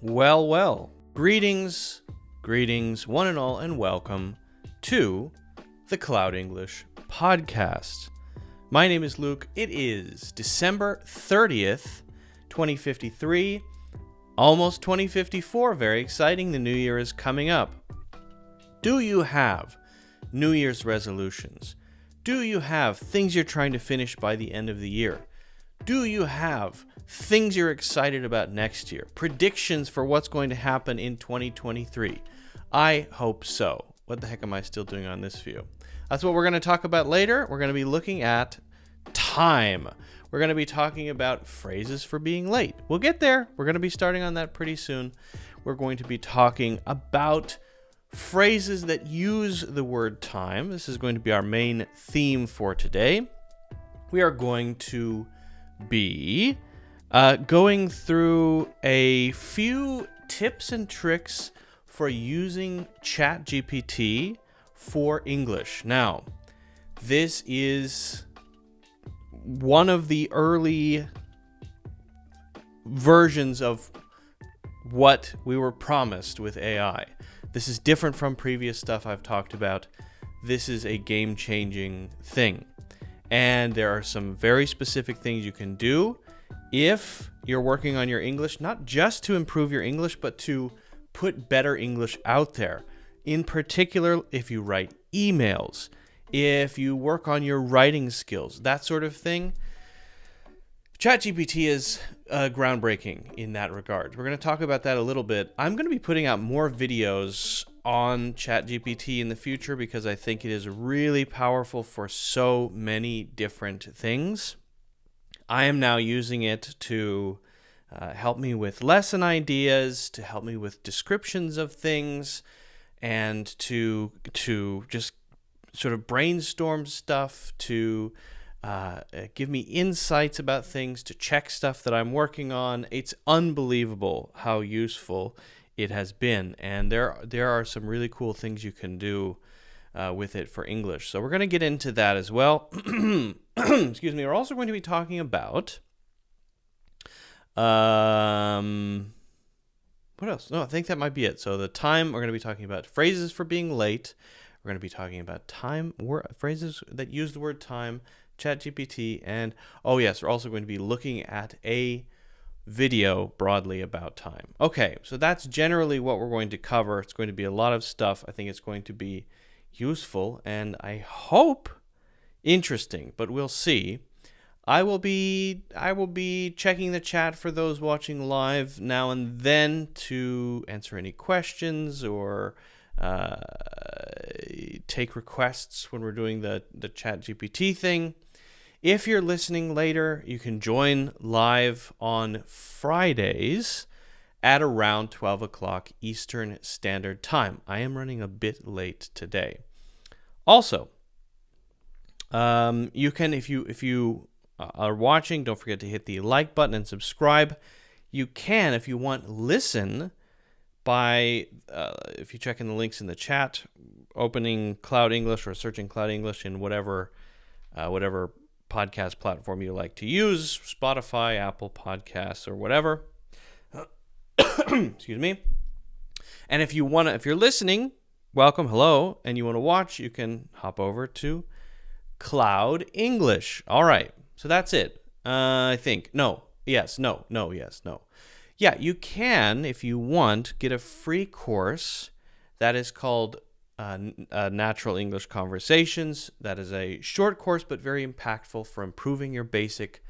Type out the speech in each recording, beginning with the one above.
Well. Greetings, one and all, and welcome to the Cloud English Podcast. My name is Luke. It is December 30th, 2053, almost 2054. Very exciting. The new year is coming up. Do you have New Year's resolutions? Do you have things you're trying to finish by the end of the year? Do you have things you're excited about next year? Predictions for what's going to happen in 2023? I hope so. What the heck am I still doing on this view? That's what we're going to talk about later. We're going to be looking at time. We're going to be talking about phrases for being late. We'll get there. We're going to be starting on that pretty soon. We're going to be talking about phrases that use the word time. This is going to be our main theme for today. We are going to be going through a few tips and tricks for using ChatGPT for English. Now, this is one of the early versions of what we were promised with AI. This is different from previous stuff I've talked about. This is a game-changing thing. And there are some very specific things you can do if you're working on your English, not just to improve your English, but to put better English out there. In particular, if you write emails, if you work on your writing skills, that sort of thing. ChatGPT is groundbreaking in that regard. We're going to talk about that a little bit. I'm going to be putting out more videos on ChatGPT in the future because I think it is really powerful for so many different things. I am now using it to help me with lesson ideas, to help me with descriptions of things, and to just sort of brainstorm stuff, to give me insights about things, to check stuff that I'm working on. It's unbelievable how useful it has been, and there are some really cool things you can do with it for English. So we're going to get into that as well. Excuse me. We're also going to be talking about what else? No, I think that might be it. So the time, we're going to be talking about phrases for being late. We're going to be talking about time, phrases that use the word time, ChatGPT, and oh yes, we're also going to be looking at a video broadly about time. Okay, so that's generally what we're going to cover. It's going to be a lot of stuff. I think it's going to be useful and I hope interesting, but we'll see. I will be checking the chat for those watching live now and then to answer any questions or take requests when we're doing the ChatGPT thing. If you're listening later, you can join live on Fridays at around 12 o'clock Eastern Standard Time. I am running a bit late today. Also, you can, if you are watching, don't forget to hit the like button and subscribe. You can, if you want, listen by, if you check in the links in the chat, opening Cloud English or searching Cloud English in whatever podcast platform you like to use, Spotify, Apple Podcasts, or whatever. Excuse me. And if you're listening, welcome, hello, and you want to watch, you can hop over to Cloud English. All right, so that's it. I think. No. Yes. No. Yes. No. Yeah, you can, if you want, get a free course that is called Natural English Conversations. That is a short course, but very impactful for improving your basic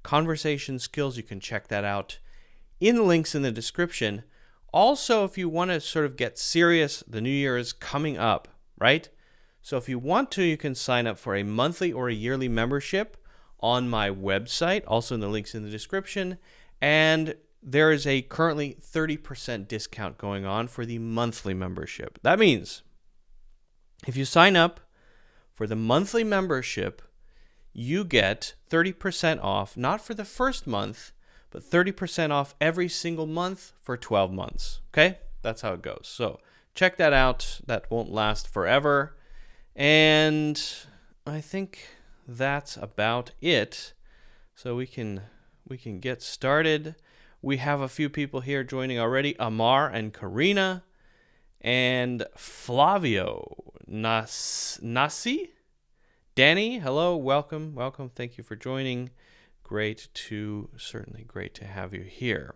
conversation skills. You can check that out in the links in the description. Also, if you want to sort of get serious, the new year is coming up, right? So if you want to, you can sign up for a monthly or a yearly membership on my website, also in the links in the description. And there is a currently 30% discount going on for the monthly membership. That means if you sign up for the monthly membership, you get 30% off, not for the first month, but 30% off every single month for 12 months. Okay? That's how it goes. So check that out. That won't last forever. And I think that's about it. So we can get started. We have a few people here joining already. Amar and Karina and Flavio. Nasi? Danny, hello, welcome. Thank you for joining. Certainly great to have you here.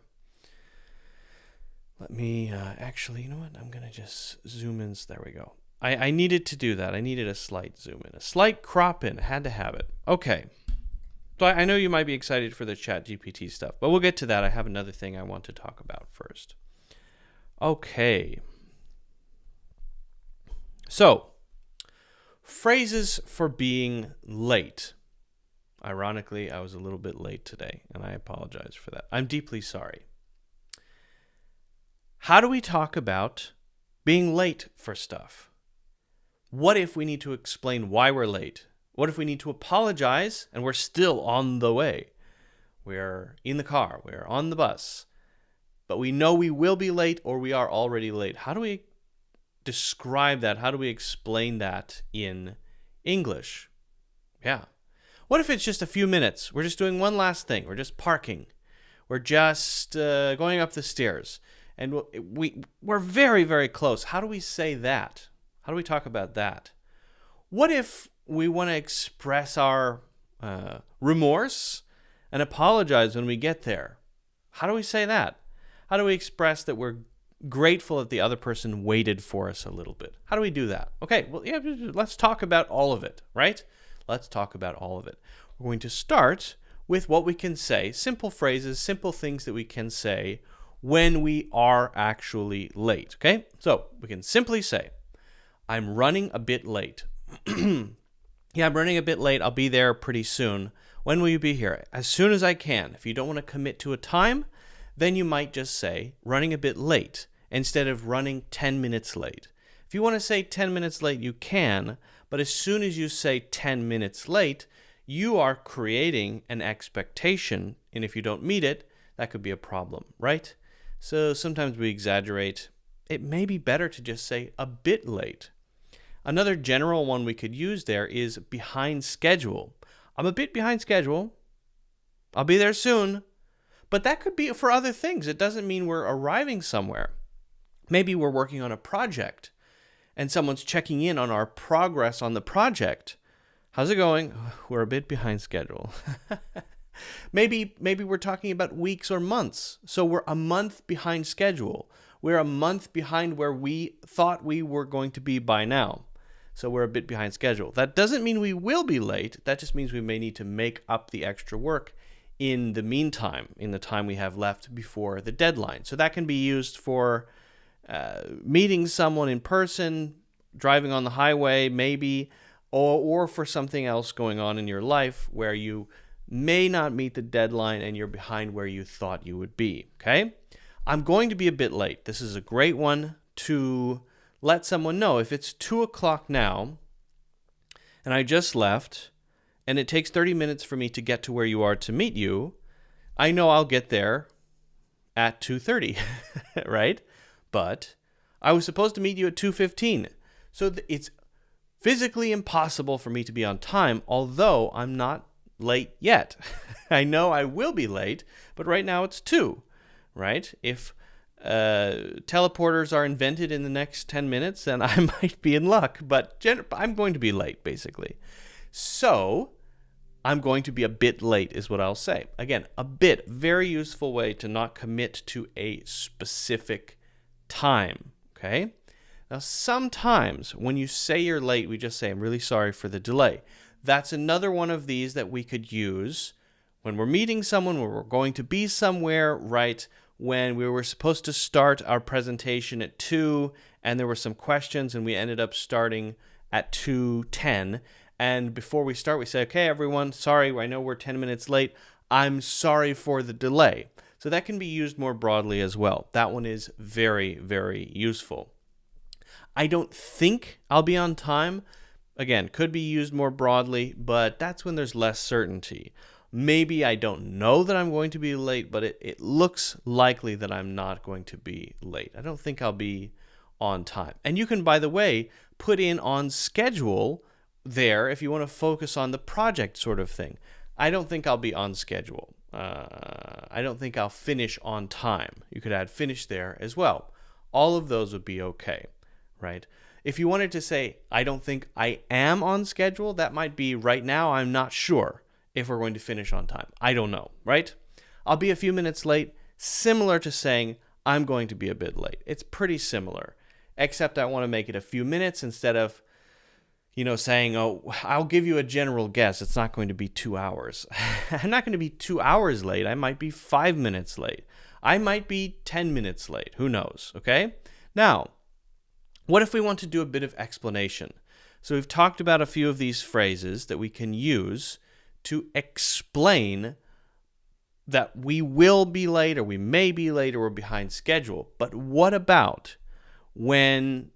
Let me, actually, you know what? I'm going to just zoom in. There we go. I needed to do that. I needed a slight zoom in, a slight crop in. Had to have it. Okay. So I know you might be excited for the ChatGPT stuff, but we'll get to that. I have another thing I want to talk about first. Okay. So, phrases for being late. Ironically, I was a little bit late today, and I apologize for that. I'm deeply sorry. How do we talk about being late for stuff? What if we need to explain why we're late? What if we need to apologize and we're still on the way? We're in the car, we're on the bus, but we know we will be late or we are already late. How do we describe that? How do we explain that in English? Yeah. What if it's just a few minutes? We're just doing one last thing. We're just parking. We're just going up the stairs. And we're very, very close. How do we say that? How do we talk about that? What if we want to express our remorse and apologize when we get there? How do we say that? How do we express that we're grateful that the other person waited for us a little bit? How do we do that? Okay, well, yeah, let's talk about all of it, right? Let's talk about all of it. We're going to start with what we can say, simple phrases, simple things that we can say when we are actually late, okay? So we can simply say, I'm running a bit late. Yeah, I'm running a bit late. I'll be there pretty soon. When will you be here? As soon as I can. If you don't want to commit to a time, then you might just say running a bit late instead of running 10 minutes late. If you want to say 10 minutes late, you can, but as soon as you say 10 minutes late, you are creating an expectation, and if you don't meet it, that could be a problem, right? So sometimes we exaggerate. It may be better to just say a bit late. Another general one we could use there is behind schedule. I'm a bit behind schedule. I'll be there soon. But that could be for other things. It doesn't mean we're arriving somewhere. Maybe we're working on a project and someone's checking in on our progress on the project. How's it going? We're a bit behind schedule. Maybe we're talking about weeks or months. So we're a month behind schedule. We're a month behind where we thought we were going to be by now. So we're a bit behind schedule. That doesn't mean we will be late. That just means we may need to make up the extra work in the meantime, in the time we have left before the deadline. So that can be used for meeting someone in person, driving on the highway maybe, or for something else going on in your life where you may not meet the deadline and you're behind where you thought you would be, okay? I'm going to be a bit late. This is a great one to let someone know. If it's 2 o'clock now and I just left and it takes 30 minutes for me to get to where you are to meet you, I know I'll get there at 2:30, right? But I was supposed to meet you at 2:15. So it's physically impossible for me to be on time, although I'm not late yet. I know I will be late, but right now it's 2, right? If teleporters are invented in the next 10 minutes, then I might be in luck, but I'm going to be late, basically. So I'm going to be a bit late is what I'll say. Again, a bit, very useful way to not commit to a specific time, okay? Now, sometimes when you say you're late, we just say, I'm really sorry for the delay. That's another one of these that we could use when we're meeting someone, when we're going to be somewhere, right? When we were supposed to start our presentation at 2 and there were some questions and we ended up starting at 2:10. And before we start, we say, okay, everyone, sorry, I know we're 10 minutes late. I'm sorry for the delay. So that can be used more broadly as well. That one is very, very useful. I don't think I'll be on time. Again, could be used more broadly, but that's when there's less certainty. Maybe I don't know that I'm going to be late, but it looks likely that I'm not going to be late. I don't think I'll be on time. And you can, by the way, put in on schedule there if you want to focus on the project sort of thing. I don't think I'll be on schedule. I don't think I'll finish on time. You could add finish there as well. All of those would be okay, right? If you wanted to say, I don't think I am on schedule, that might be right now, I'm not sure if we're going to finish on time. I don't know, right? I'll be a few minutes late, similar to saying, I'm going to be a bit late. It's pretty similar, except I want to make it a few minutes instead of, saying, oh, I'll give you a general guess. It's not going to be 2 hours. I'm not going to be 2 hours late. I might be 5 minutes late. I might be 10 minutes late. Who knows? Okay? Now, what if we want to do a bit of explanation? So we've talked about a few of these phrases that we can use to explain that we will be late or we may be late or we're behind schedule. But what about when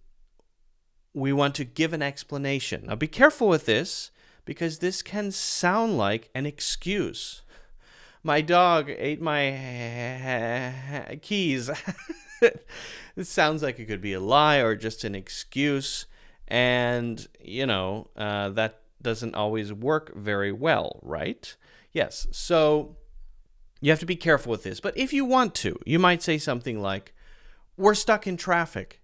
we want to give an explanation? Now be careful with this because this can sound like an excuse. My dog ate my keys. It sounds like it could be a lie or just an excuse. And, that doesn't always work very well, right? Yes. So you have to be careful with this. But if you want to, you might say something like, we're stuck in traffic.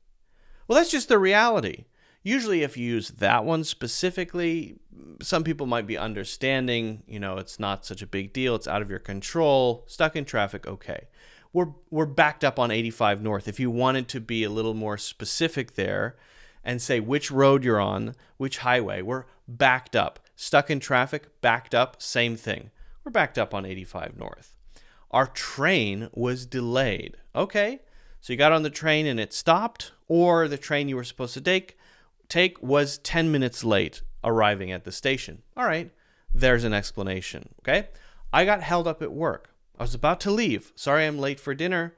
Well, that's just the reality. Usually if you use that one specifically, some people might be understanding, it's not such a big deal. It's out of your control. Stuck in traffic, okay. We're backed up on 85 North. If you wanted to be a little more specific there and say which road you're on, which highway, we're backed up. Stuck in traffic, backed up, same thing. We're backed up on 85 North. Our train was delayed. Okay, so you got on the train and it stopped, or the train you were supposed to take was 10 minutes late arriving at the station. All right, there's an explanation, okay? I got held up at work. I was about to leave. Sorry I'm late for dinner.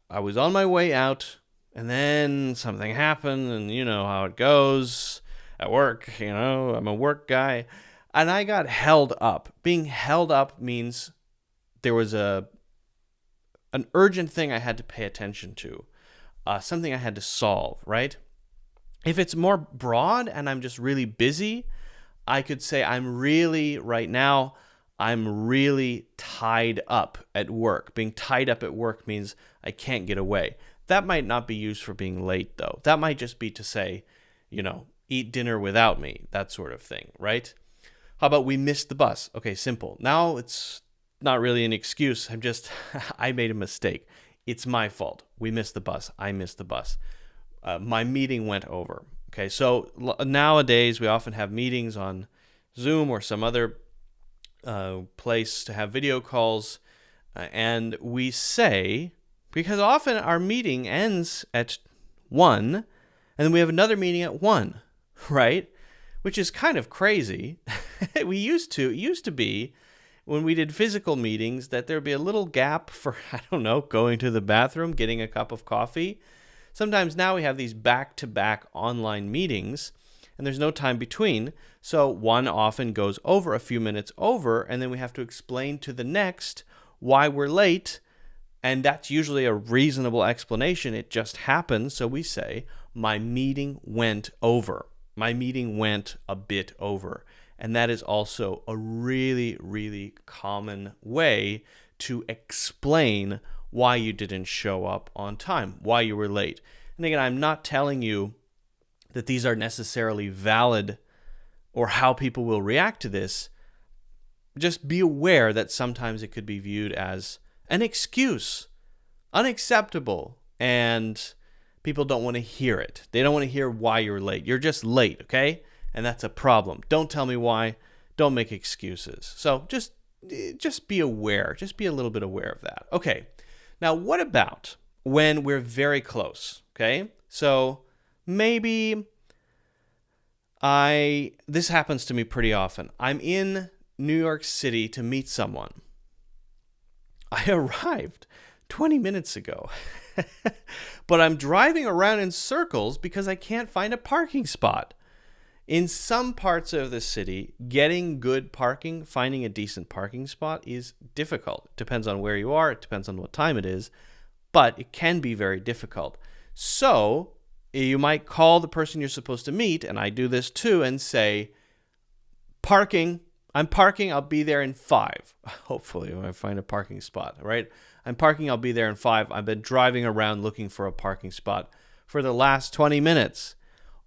I was on my way out, and then something happened, and you know how it goes at work, I'm a work guy, and I got held up. Being held up means there was an urgent thing I had to pay attention to, something I had to solve, right? If it's more broad and I'm just really busy, I could say right now, I'm really tied up at work. Being tied up at work means I can't get away. That might not be used for being late, though. That might just be to say, eat dinner without me, that sort of thing, right? How about we missed the bus? Okay, simple. Now it's not really an excuse. I made a mistake. It's my fault. We missed the bus. I missed the bus. My meeting went over. Okay, so nowadays we often have meetings on Zoom or some other place to have video calls, and we say, because often our meeting ends at 1, and then we have another meeting at 1, right? Which is kind of crazy. It used to be when we did physical meetings that there'd be a little gap for, going to the bathroom, getting a cup of coffee. Sometimes now we have these back-to-back online meetings, and there's no time between, so one often goes over a few minutes over, and then we have to explain to the next why we're late, and that's usually a reasonable explanation. It just happened, so we say, my meeting went over. My meeting went a bit over, and that is also a really, really common way to explain why you didn't show up on time, why you were late. And again, I'm not telling you that these are necessarily valid or how people will react to this. Just be aware that sometimes it could be viewed as an excuse, unacceptable, and people don't want to hear it. They don't want to hear why you're late. You're just late, okay? And that's a problem. Don't tell me why. Don't make excuses. So just be aware. Just be a little bit aware of that. Okay. Now, what about when we're very close, okay? So maybe this happens to me pretty often. I'm in New York City to meet someone. I arrived 20 minutes ago, but I'm driving around in circles because I can't find a parking spot. In some parts of the city, getting good parking, finding a decent parking spot is difficult. It depends on where you are. It depends on what time it is, but it can be very difficult. So you might call the person you're supposed to meet, and I do this too, and say, parking, I'm parking, I'll be there in 5. Hopefully, when I find a parking spot, right? I'm parking, I'll be there in 5. I've been driving around looking for a parking spot for the last 20 minutes.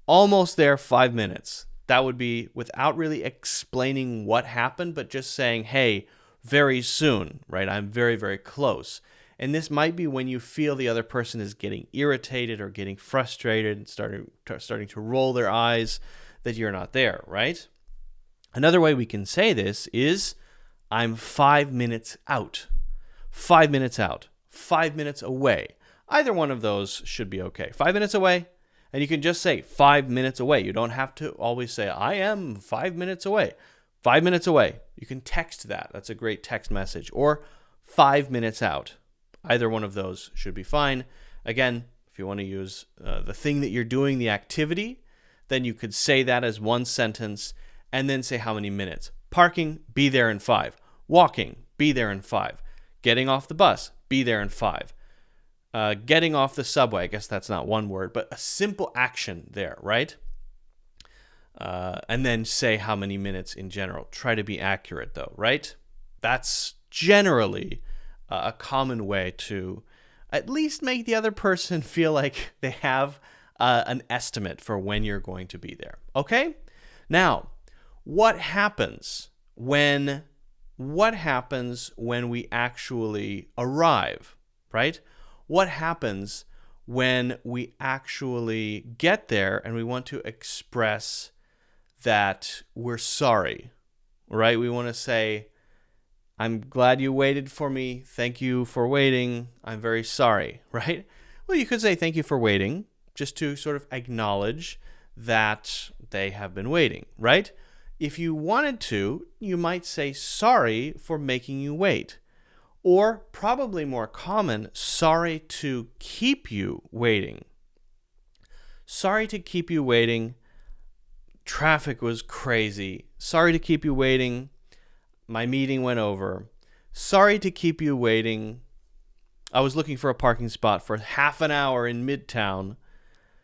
Almost there, 5 minutes. That would be without really explaining what happened, but just saying, hey, very soon, right? I'm very, very close. And this might be when you feel the other person is getting irritated or getting frustrated and starting to roll their eyes that you're not there, right? Another way we can say this is, I'm 5 minutes out. 5 minutes out. 5 minutes away. Either one of those should be okay. 5 minutes away, and you can just say 5 minutes away. You don't have to always say, I am 5 minutes away. 5 minutes away. You can text that. That's a great text message. Or 5 minutes out. Either one of those should be fine. Again, if you want to use the thing that you're doing, the activity, then you could say that as one sentence and then say how many minutes. Parking, be there in 5. Walking, be there in 5. Getting off the bus, be there in 5. Getting off the subway, I guess that's not one word, but a simple action there, right? And then say how many minutes in general. Try to be accurate though, right? That's generally a common way to at least make the other person feel like they have an estimate for when you're going to be there. Okay? Now, what happens when we actually arrive, right? What happens when we actually get there and we want to express that we're sorry, right? We want to say, I'm glad you waited for me. Thank you for waiting. I'm very sorry, right? Well, you could say thank you for waiting just to sort of acknowledge that they have been waiting, right? If you wanted to, you might say sorry for making you wait. Or probably more common, sorry to keep you waiting. Sorry to keep you waiting. Traffic was crazy. Sorry to keep you waiting. My meeting went over. Sorry to keep you waiting. I was looking for a parking spot for half an hour in Midtown.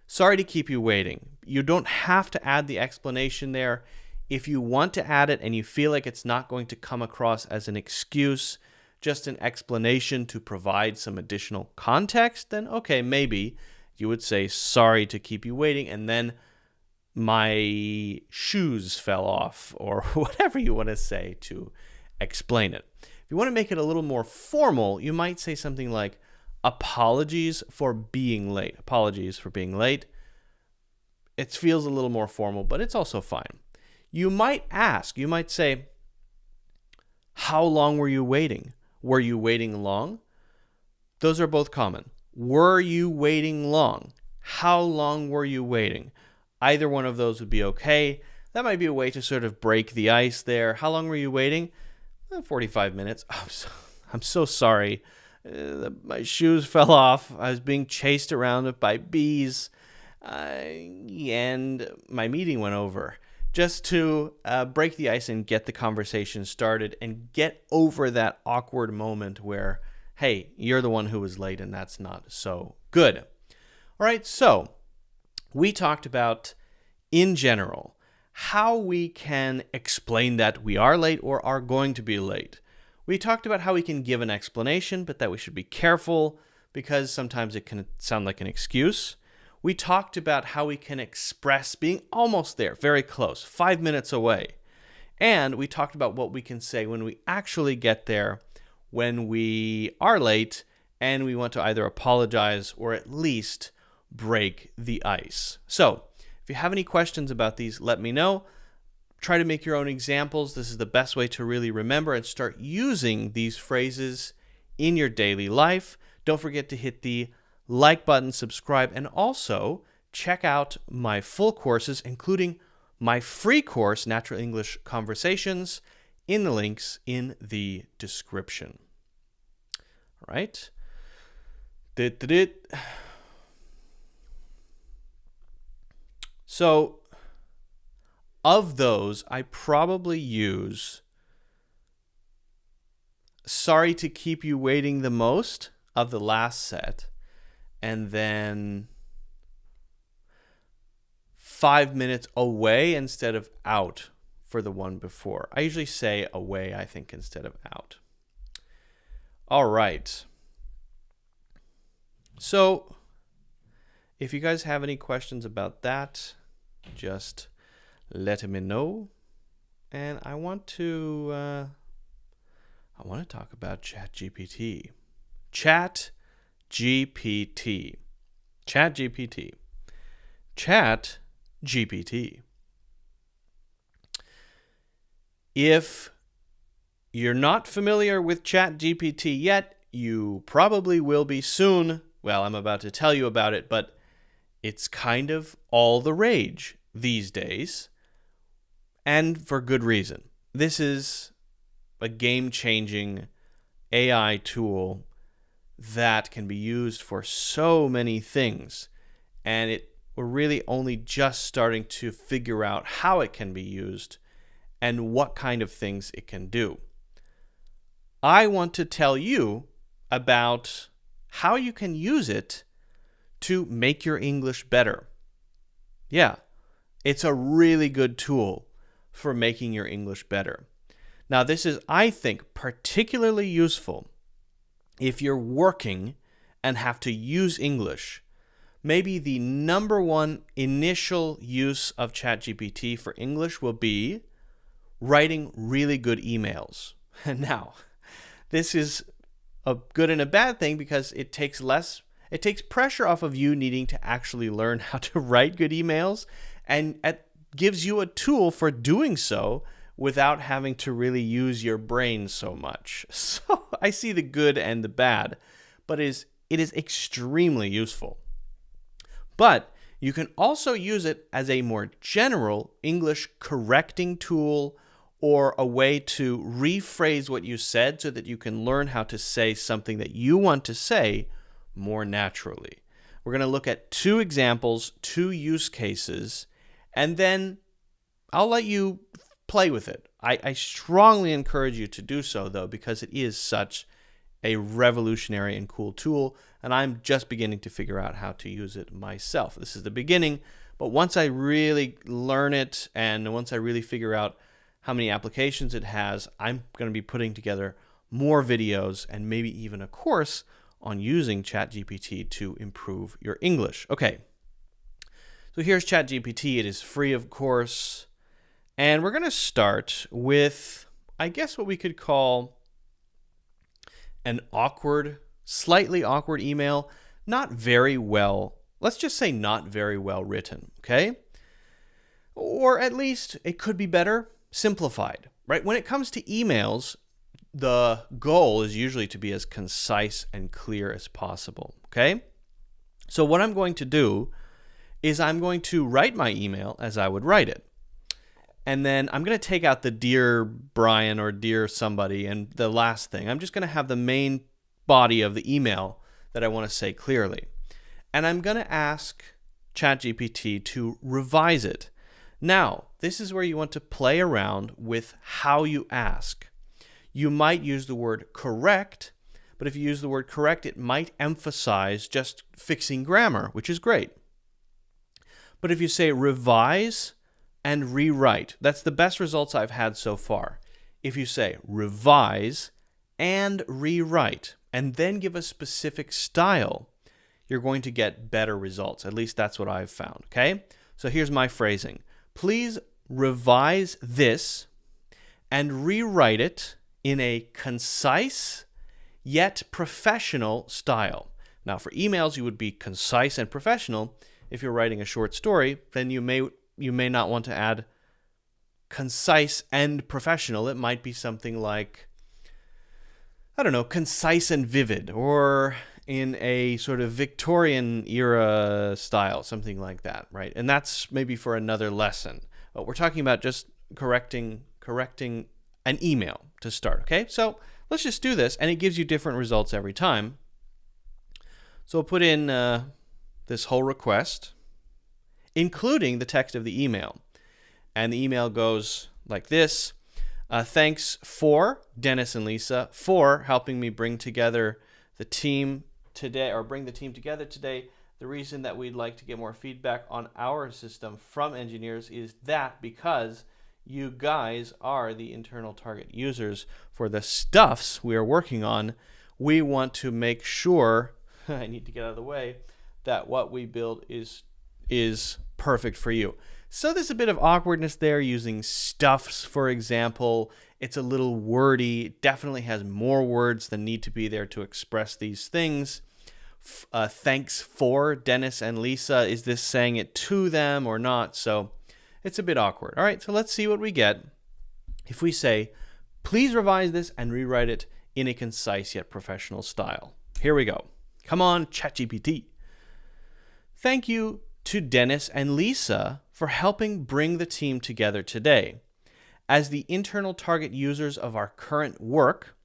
Sorry to keep you waiting. You don't have to add the explanation there. If you want to add it and you feel like it's not going to come across as an excuse, just an explanation to provide some additional context, then okay, maybe you would say sorry to keep you waiting, and then my shoes fell off, or whatever you want to say to explain it. If you want to make it a little more formal, you might say something like, apologies for being late. Apologies for being late. It feels a little more formal, but it's also fine. You might ask, you might say, how long were you waiting? Were you waiting long? Those are both common. Were you waiting long? How long were you waiting? Either one of those would be okay. That might be a way to sort of break the ice there. How long were you waiting? 45 minutes. I'm so sorry. My shoes fell off. I was being chased around by bees. And my meeting went over. Just to break the ice and get the conversation started and get over that awkward moment where, hey, you're the one who was late and that's not so good. All right, so we talked about, in general, how we can explain that we are late or are going to be late. We talked about how we can give an explanation, but that we should be careful because sometimes it can sound like an excuse. We talked about how we can express being almost there, very close, 5 minutes away. And we talked about what we can say when we actually get there, when we are late, and we want to either apologize or at least break the ice. So, if you have any questions about these, let me know. Try to make your own examples. This is the best way to really remember and start using these phrases in your daily life. Don't forget to hit the like button, subscribe, and also check out my full courses, including my free course, Natural English Conversations, in the links in the description. All right. So, of those, I probably use sorry to keep you waiting the most of the last set. And then 5 minutes away instead of out for the one before. I usually say away, I think, instead of out. All right. So if you guys have any questions about that, just let me know. And I want to talk about ChatGPT. ChatGPT. ChatGPT. ChatGPT. If you're not familiar with ChatGPT yet, you probably will be soon. Well, I'm about to tell you about it, but it's kind of all the rage these days, and for good reason. This is a game-changing AI tool that can be used for so many things, and we're really only just starting to figure out how it can be used and what kind of things it can do. I want to tell you about how you can use it to make your English better. Yeah, it's a really good tool for making your English better. Now, this is, I think, particularly useful if you're working and have to use English. Maybe the number one initial use of ChatGPT for English will be writing really good emails. And now, this is a good and a bad thing because it takes pressure off of you needing to actually learn how to write good emails, and it gives you a tool for doing so without having to really use your brain so much. So I see the good and the bad, but it is extremely useful. But you can also use it as a more general English correcting tool, or a way to rephrase what you said so that you can learn how to say something that you want to say more naturally. We're going to look at 2 examples, 2 use cases, and then I'll let you play with it. I strongly encourage you to do so, though, because it is such a revolutionary and cool tool, and I'm just beginning to figure out how to use it myself. This is the beginning, but once I really learn it and once I really figure out how many applications it has, I'm going to be putting together more videos and maybe even a course on using ChatGPT to improve your English. Okay, so here's ChatGPT. It is free, of course, and we're going to start with, I guess, what we could call an slightly awkward email. Not very well, let's just say not very well written, okay? Or at least it could be better simplified, right? When it comes to emails, the goal is usually to be as concise and clear as possible, okay? So what I'm going to do is I'm going to write my email as I would write it. And then I'm going to take out the dear Brian or dear somebody and the last thing. I'm just going to have the main body of the email that I want to say clearly. And I'm going to ask ChatGPT to revise it. Now, this is where you want to play around with how you ask. You might use the word correct, but if you use the word correct, it might emphasize just fixing grammar, which is great. But if you say revise and rewrite, that's the best results I've had so far. If you say revise and rewrite, and then give a specific style, you're going to get better results. At least that's what I've found, okay? So here's my phrasing. Please revise this and rewrite it in a concise yet professional style. Now, for emails, you would be concise and professional. If you're writing a short story, then you may not want to add concise and professional. It might be something like, I don't know, concise and vivid, or in a sort of Victorian era style, something like that, right? And that's maybe for another lesson. But we're talking about just correcting an email to start, okay? So let's just do this, and it gives you different results every time. So we'll put in this whole request, including the text of the email. And the email goes like this. Thanks for Dennis and Lisa for helping me bring together the team today, or bring the team together today. The reason that we'd like to get more feedback on our system from engineers is that because You guys are the internal target users for the stuffs we are working on. We want to make sure, I need to get out of the way, that what we build is perfect for you. So there's a bit of awkwardness there using stuffs, for example. It's a little wordy. It definitely has more words than need to be there to express these things. Thanks for Dennis and Lisa. Is this saying it to them or not? So it's a bit awkward. All right, so let's see what we get. If we say, please revise this and rewrite it in a concise yet professional style. Here we go. Come on, ChatGPT. Thank you to Dennis and Lisa for helping bring the team together today. As the internal target users of our current work,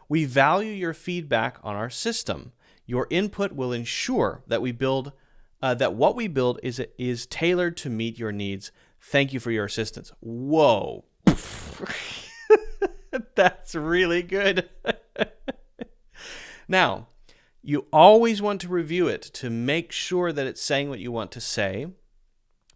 we value your feedback on our system. Your input will ensure that what we build is tailored to meet your needs. Thank you for your assistance. Whoa. That's really good. Now, you always want to review it to make sure that it's saying what you want to say,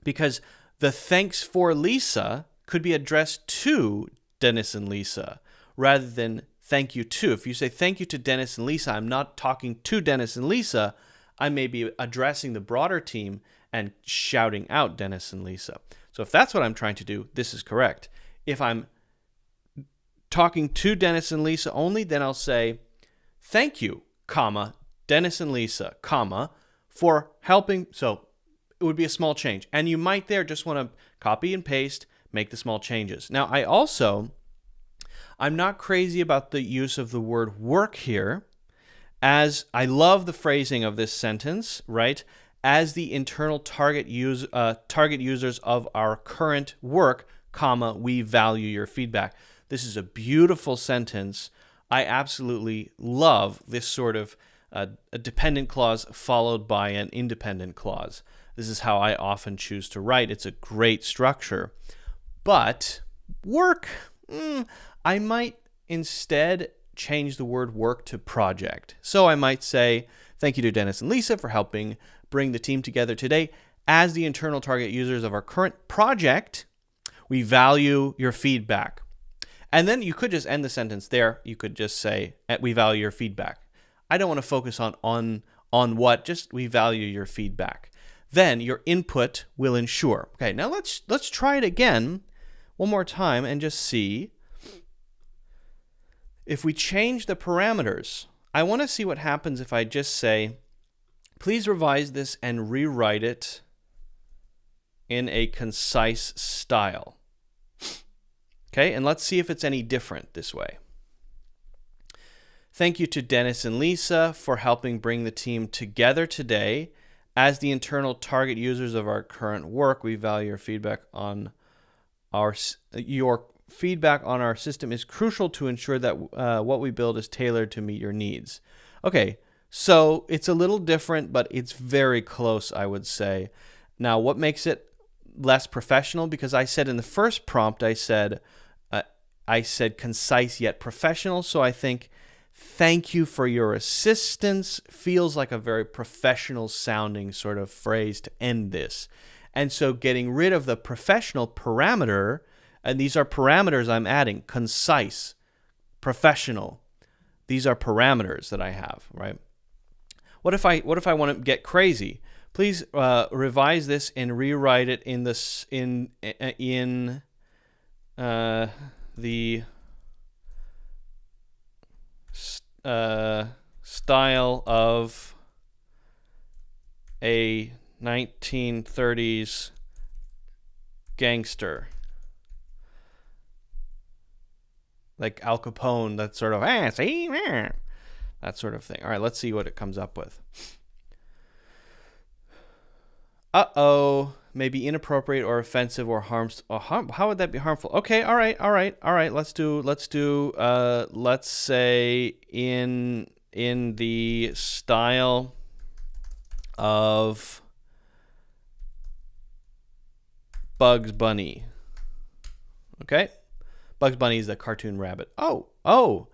because the thanks for Lisa could be addressed to Dennis and Lisa rather than thank you to. If you say thank you to Dennis and Lisa, I'm not talking to Dennis and Lisa. I may be addressing the broader team and shouting out Dennis and Lisa. So if that's what I'm trying to do, this is correct. If I'm talking to Dennis and Lisa only, then I'll say thank you, comma, Dennis and Lisa, comma, for helping. So it would be a small change. And you might there just want to copy and paste, make the small changes. Now, I'm not crazy about the use of the word work here, as I love the phrasing of this sentence, right? As the internal target users of our current work, comma, we value your feedback. This is a beautiful sentence. I absolutely love this sort of a dependent clause followed by an independent clause. This is how I often choose to write. It's a great structure. But work, I might instead change the word work to project. So I might say, thank you to Dennis and Lisa for helping bring the team together today. As the internal target users of our current project, we value your feedback. And then you could just end the sentence there. You could just say, we value your feedback. I don't want to focus on what, just we value your feedback. Then your input will ensure. Okay, now let's try it again one more time and just see. If we change the parameters, I want to see what happens if I just say, please revise this and rewrite it in a concise style. Okay, and let's see if it's any different this way. Thank you to Dennis and Lisa for helping bring the team together today. As the internal target users of our current work, we value your feedback on our system is crucial to ensure that what we build is tailored to meet your needs. Okay, so it's a little different, but it's very close, I would say. Now, what makes it less professional? Because I said in the first prompt, I said concise yet professional. So I think thank you for your assistance feels like a very professional sounding sort of phrase to end this. And so getting rid of the professional parameter, and these are parameters I'm adding, concise, professional. These are parameters that I have, right? What if I want to get crazy? Please revise this and rewrite it in the style of a 1930s gangster. Like Al Capone, that sort of, see? That sort of thing. All right, let's see what it comes up with. Uh-oh, may be inappropriate or offensive or harmful. How would that be harmful? Okay, all right. Let's say in the style of Bugs Bunny. Okay? Bugs Bunny is the cartoon rabbit. Oh.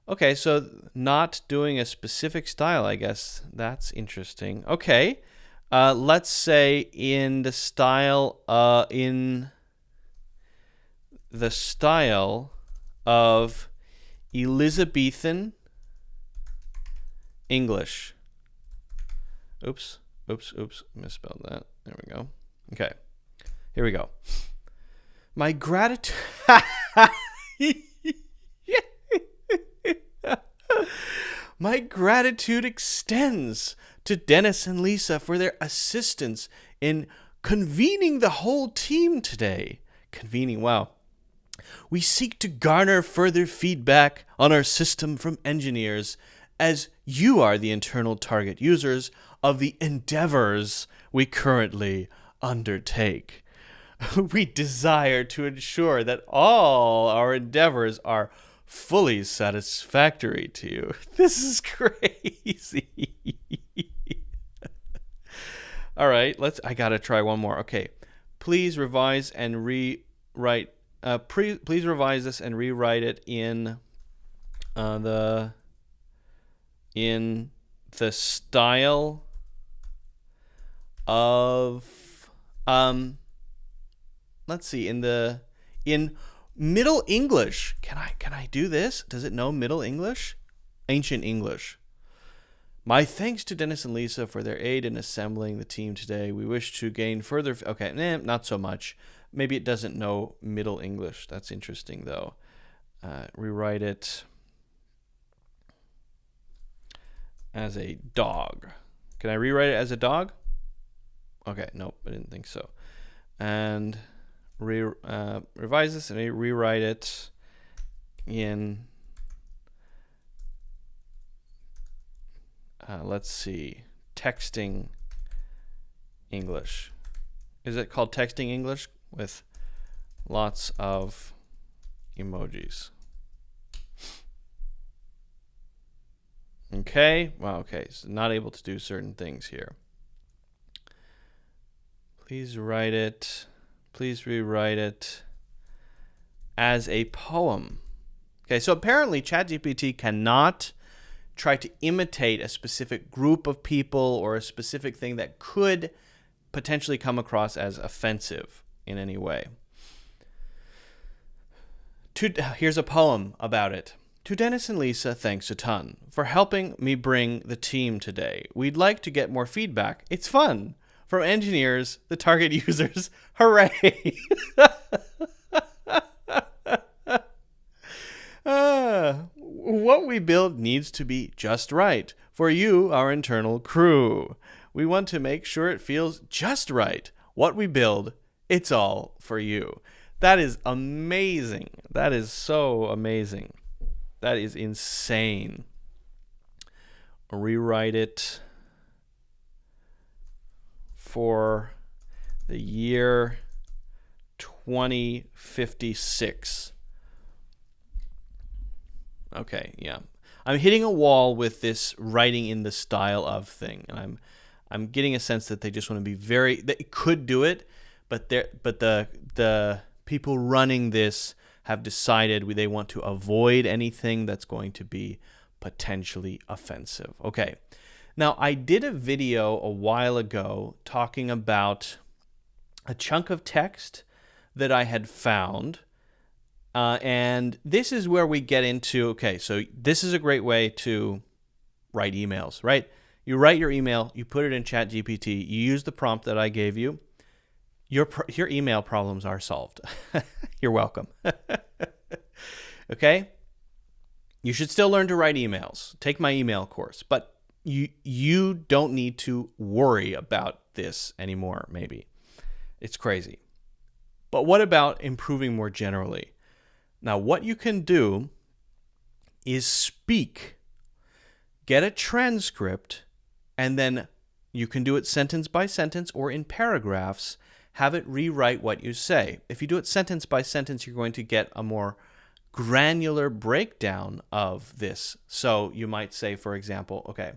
Okay, so not doing a specific style, I guess. That's interesting. Okay. Let's say in the style, in the style of Elizabethan English. Oops, misspelled that. There we go. Okay, here we go. My gratitude... My gratitude extends to Dennis and Lisa for their assistance in convening the whole team today. Convening, wow. We seek to garner further feedback on our system from engineers, as you are the internal target users of the endeavors we currently undertake. We desire to ensure that all our endeavors are fully satisfactory to you. This is crazy. All right, I gotta try one more. Okay, please revise and rewrite. Please revise this and rewrite it in the style of let's see, in Middle English. Can I do this? Does it know Middle English? Ancient English. My thanks to Dennis and Lisa for their aid in assembling the team today. We wish to gain further... Okay, not so much. Maybe it doesn't know Middle English. That's interesting, though. Rewrite it as a dog. Can I rewrite it as a dog? Okay, nope, I didn't think so. And... revise this and rewrite it in let's see, texting English. Is it called texting English with lots of emojis? Okay, well, okay, so not able to do certain things here. Please rewrite it as a poem. Okay, so apparently ChatGPT cannot try to imitate a specific group of people or a specific thing that could potentially come across as offensive in any way. Here's a poem about it. To Dennis and Lisa, thanks a ton for helping me bring the team today. We'd like to get more feedback. It's fun. From engineers, the target users, hooray! What we build needs to be just right for you, our internal crew. We want to make sure it feels just right. What we build, it's all for you. That is amazing. That is so amazing. That is insane. Rewrite it for the year 2056. Okay, yeah. I'm hitting a wall with this writing in the style of thing, and I'm getting a sense that they just want to be very... They could do it, but the people running this have decided they want to avoid anything that's going to be potentially offensive. Okay. Now, I did a video a while ago talking about a chunk of text that I had found, and this is where we get into, okay, so this is a great way to write emails, right? You write your email, you put it in ChatGPT, you use the prompt that I gave you, your email problems are solved. You're welcome. Okay? You should still learn to write emails. Take my email course, but you don't need to worry about this anymore, maybe. It's crazy. But what about improving more generally? Now, what you can do is speak. Get a transcript, and then you can do it sentence by sentence or in paragraphs. Have it rewrite what you say. If you do it sentence by sentence, you're going to get a more granular breakdown of this. So you might say, for example, okay,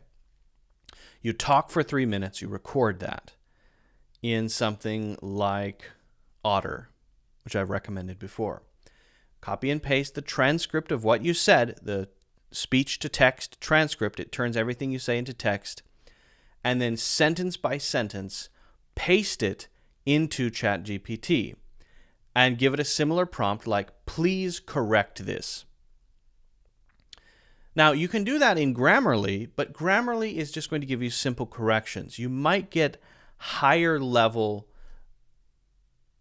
you talk for 3 minutes, you record that in something like Otter, which I've recommended before. Copy and paste the transcript of what you said, the speech to text transcript. It turns everything you say into text. And then sentence by sentence, paste it into ChatGPT. and give it a similar prompt like, please correct this. Now, you can do that in Grammarly, but Grammarly is just going to give you simple corrections. You might get higher level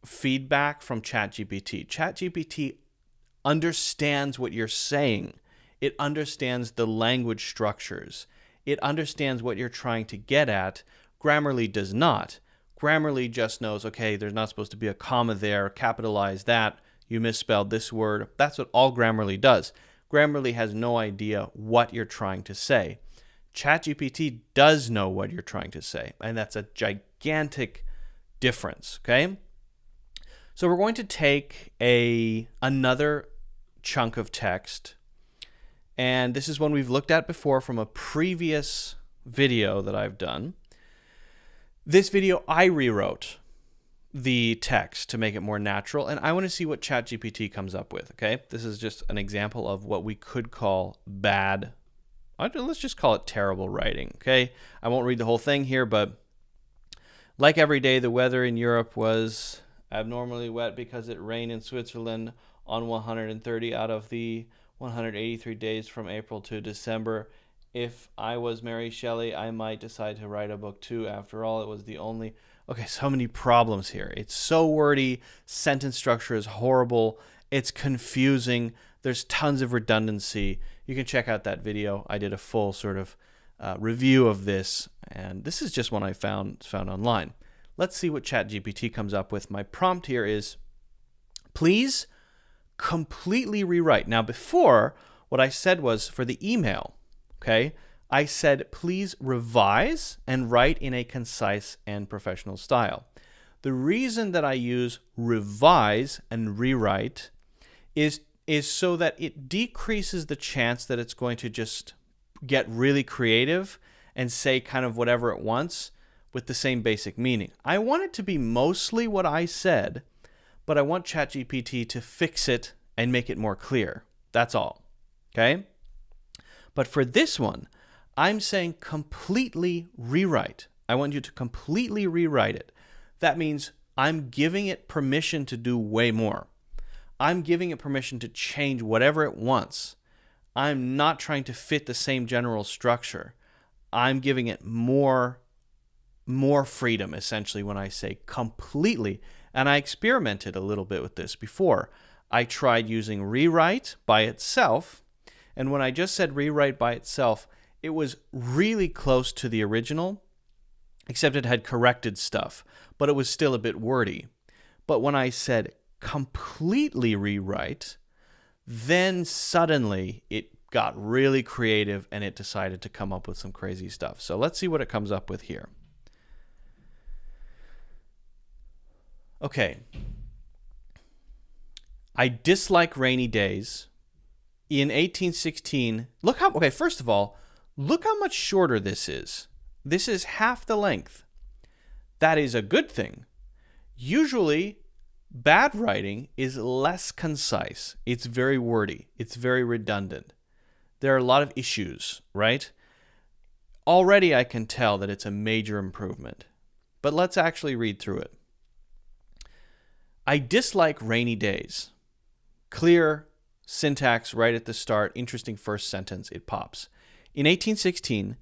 feedback from ChatGPT. ChatGPT understands what you're saying. It understands the language structures. It understands what you're trying to get at. Grammarly does not. Grammarly just knows, okay, there's not supposed to be a comma there, capitalize that, you misspelled this word. That's what all Grammarly does. Grammarly has no idea what you're trying to say. ChatGPT does know what you're trying to say, and that's a gigantic difference, okay? So we're going to take another chunk of text, and this is one we've looked at before from a previous video that I've done. This video, I rewrote the text to make it more natural, and I want to see what ChatGPT comes up with, okay? This is just an example of what we could call bad, let's just call it terrible writing, okay? I won't read the whole thing here, but like every day, the weather in Europe was abnormally wet because it rained in Switzerland on 130 out of the 183 days from April to December. If I was Mary Shelley, I might decide to write a book too. After all, it was the only... Okay, so many problems here. It's so wordy. Sentence structure is horrible. It's confusing. There's tons of redundancy. You can check out that video. I did a full sort of review of this, and this is just one I found online. Let's see what ChatGPT comes up with. My prompt here is, please completely rewrite. Now, before, what I said was for the email, okay, I said, please revise and write in a concise and professional style. The reason that I use revise and rewrite is so that it decreases the chance that it's going to just get really creative and say kind of whatever it wants with the same basic meaning. I want it to be mostly what I said, but I want ChatGPT to fix it and make it more clear. That's all, okay? But for this one, I'm saying completely rewrite. I want you to completely rewrite it. That means I'm giving it permission to do way more. I'm giving it permission to change whatever it wants. I'm not trying to fit the same general structure. I'm giving it more freedom, essentially, when I say completely. And I experimented a little bit with this before. I tried using rewrite by itself, and when I just said rewrite by itself, it was really close to the original, except it had corrected stuff, but it was still a bit wordy. But when I said completely rewrite, then suddenly it got really creative and it decided to come up with some crazy stuff. So let's see what it comes up with here. Okay. I dislike rainy days. In 1816, first of all, look how much shorter this is. This is half the length. That is a good thing. Usually, bad writing is less concise. It's very wordy. It's very redundant. There are a lot of issues, right? Already I can tell that it's a major improvement. But let's actually read through it. I dislike rainy days. Clear syntax right at the start. Interesting first sentence. It pops. In 1816,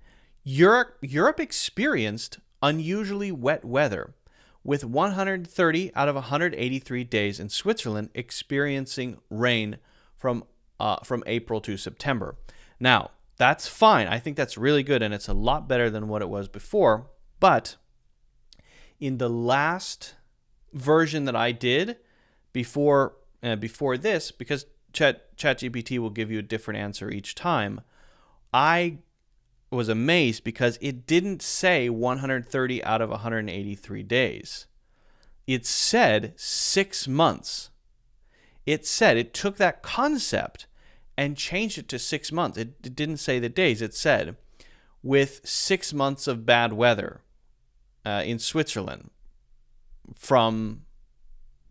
Europe experienced unusually wet weather, with 130 out of 183 days in Switzerland experiencing rain from April to September. Now, that's fine. I think that's really good, and it's a lot better than what it was before. But in the last version that I did before this, because ChatGPT will give you a different answer each time, I was amazed because it didn't say 130 out of 183 days. It said 6 months. It took that concept and changed it to 6 months. It didn't say the days. It said, with 6 months of bad weather in Switzerland from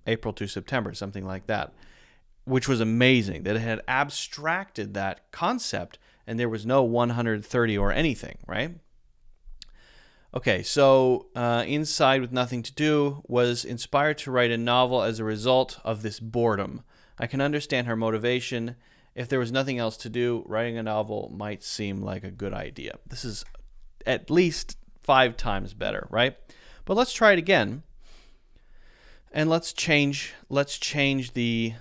April to September, something like that, which was amazing that it had abstracted that concept and there was no 130 or anything, right? Okay, so inside with nothing to do, was inspired to write a novel as a result of this boredom. I can understand her motivation. If there was nothing else to do, writing a novel might seem like a good idea. This is at least 5 times better, right? But let's try it again. And let's change the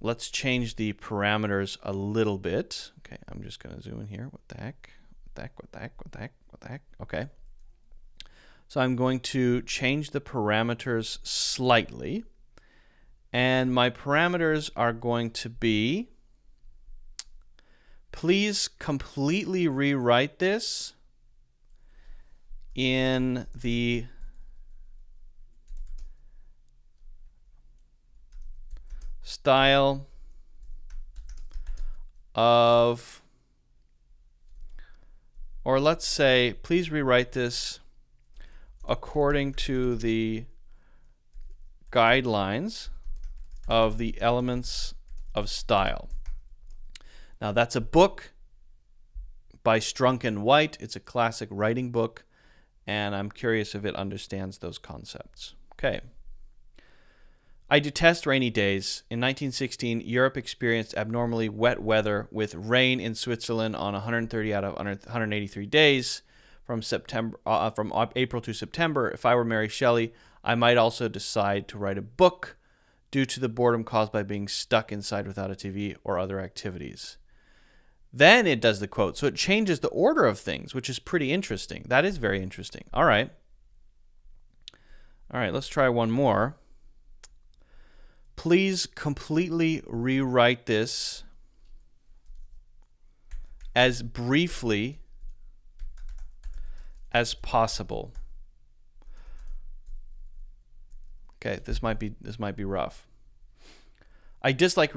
parameters a little bit. Okay, I'm just going to zoom in here. What the heck? What the heck? Okay. So I'm going to change the parameters slightly. And my parameters are going to be, please completely rewrite this in the style of, or let's say, please rewrite this according to the guidelines of the elements of style. Now that's a book by Strunk and White. It's a classic writing book, and I'm curious if it understands those concepts. Okay. I detest rainy days. In 1916, Europe experienced abnormally wet weather with rain in Switzerland on 130 out of 183 days from April to September. If I were Mary Shelley, I might also decide to write a book due to the boredom caused by being stuck inside without a TV or other activities. Then it does the quote. So it changes the order of things, which is pretty interesting. That is very interesting. All right. All right, let's try one more. Please completely rewrite this as briefly as possible. Okay, this might be rough. I dislike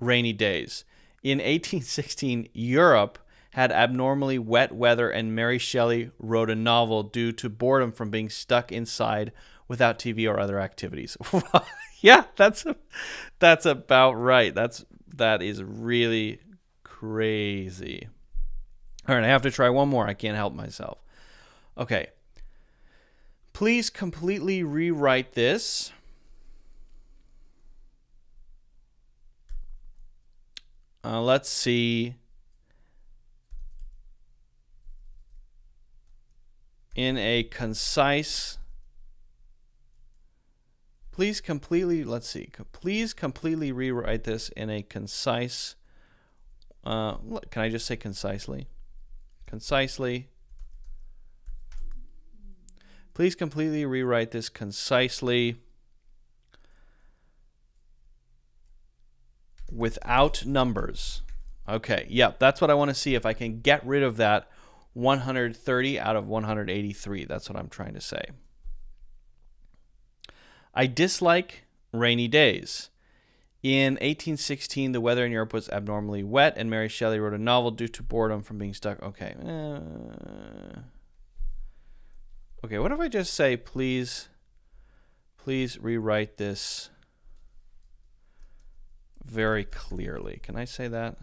rainy days. In 1816, Europe had abnormally wet weather, and Mary Shelley wrote a novel due to boredom from being stuck inside without TV or other activities. Yeah, that's about right. That is really crazy. All right, I have to try one more. I can't help myself. Okay. Please completely rewrite this let's see. In a concise, please completely rewrite this in a concise, can I just say concisely? Concisely. Please completely rewrite this concisely without numbers. Okay, yeah, that's what I want to see, if I can get rid of that 130 out of 183. That's what I'm trying to say. I dislike rainy days. In 1816, the weather in Europe was abnormally wet, and Mary Shelley wrote a novel due to boredom from being stuck. Okay. Okay, what if I just say, please rewrite this very clearly? Can I say that?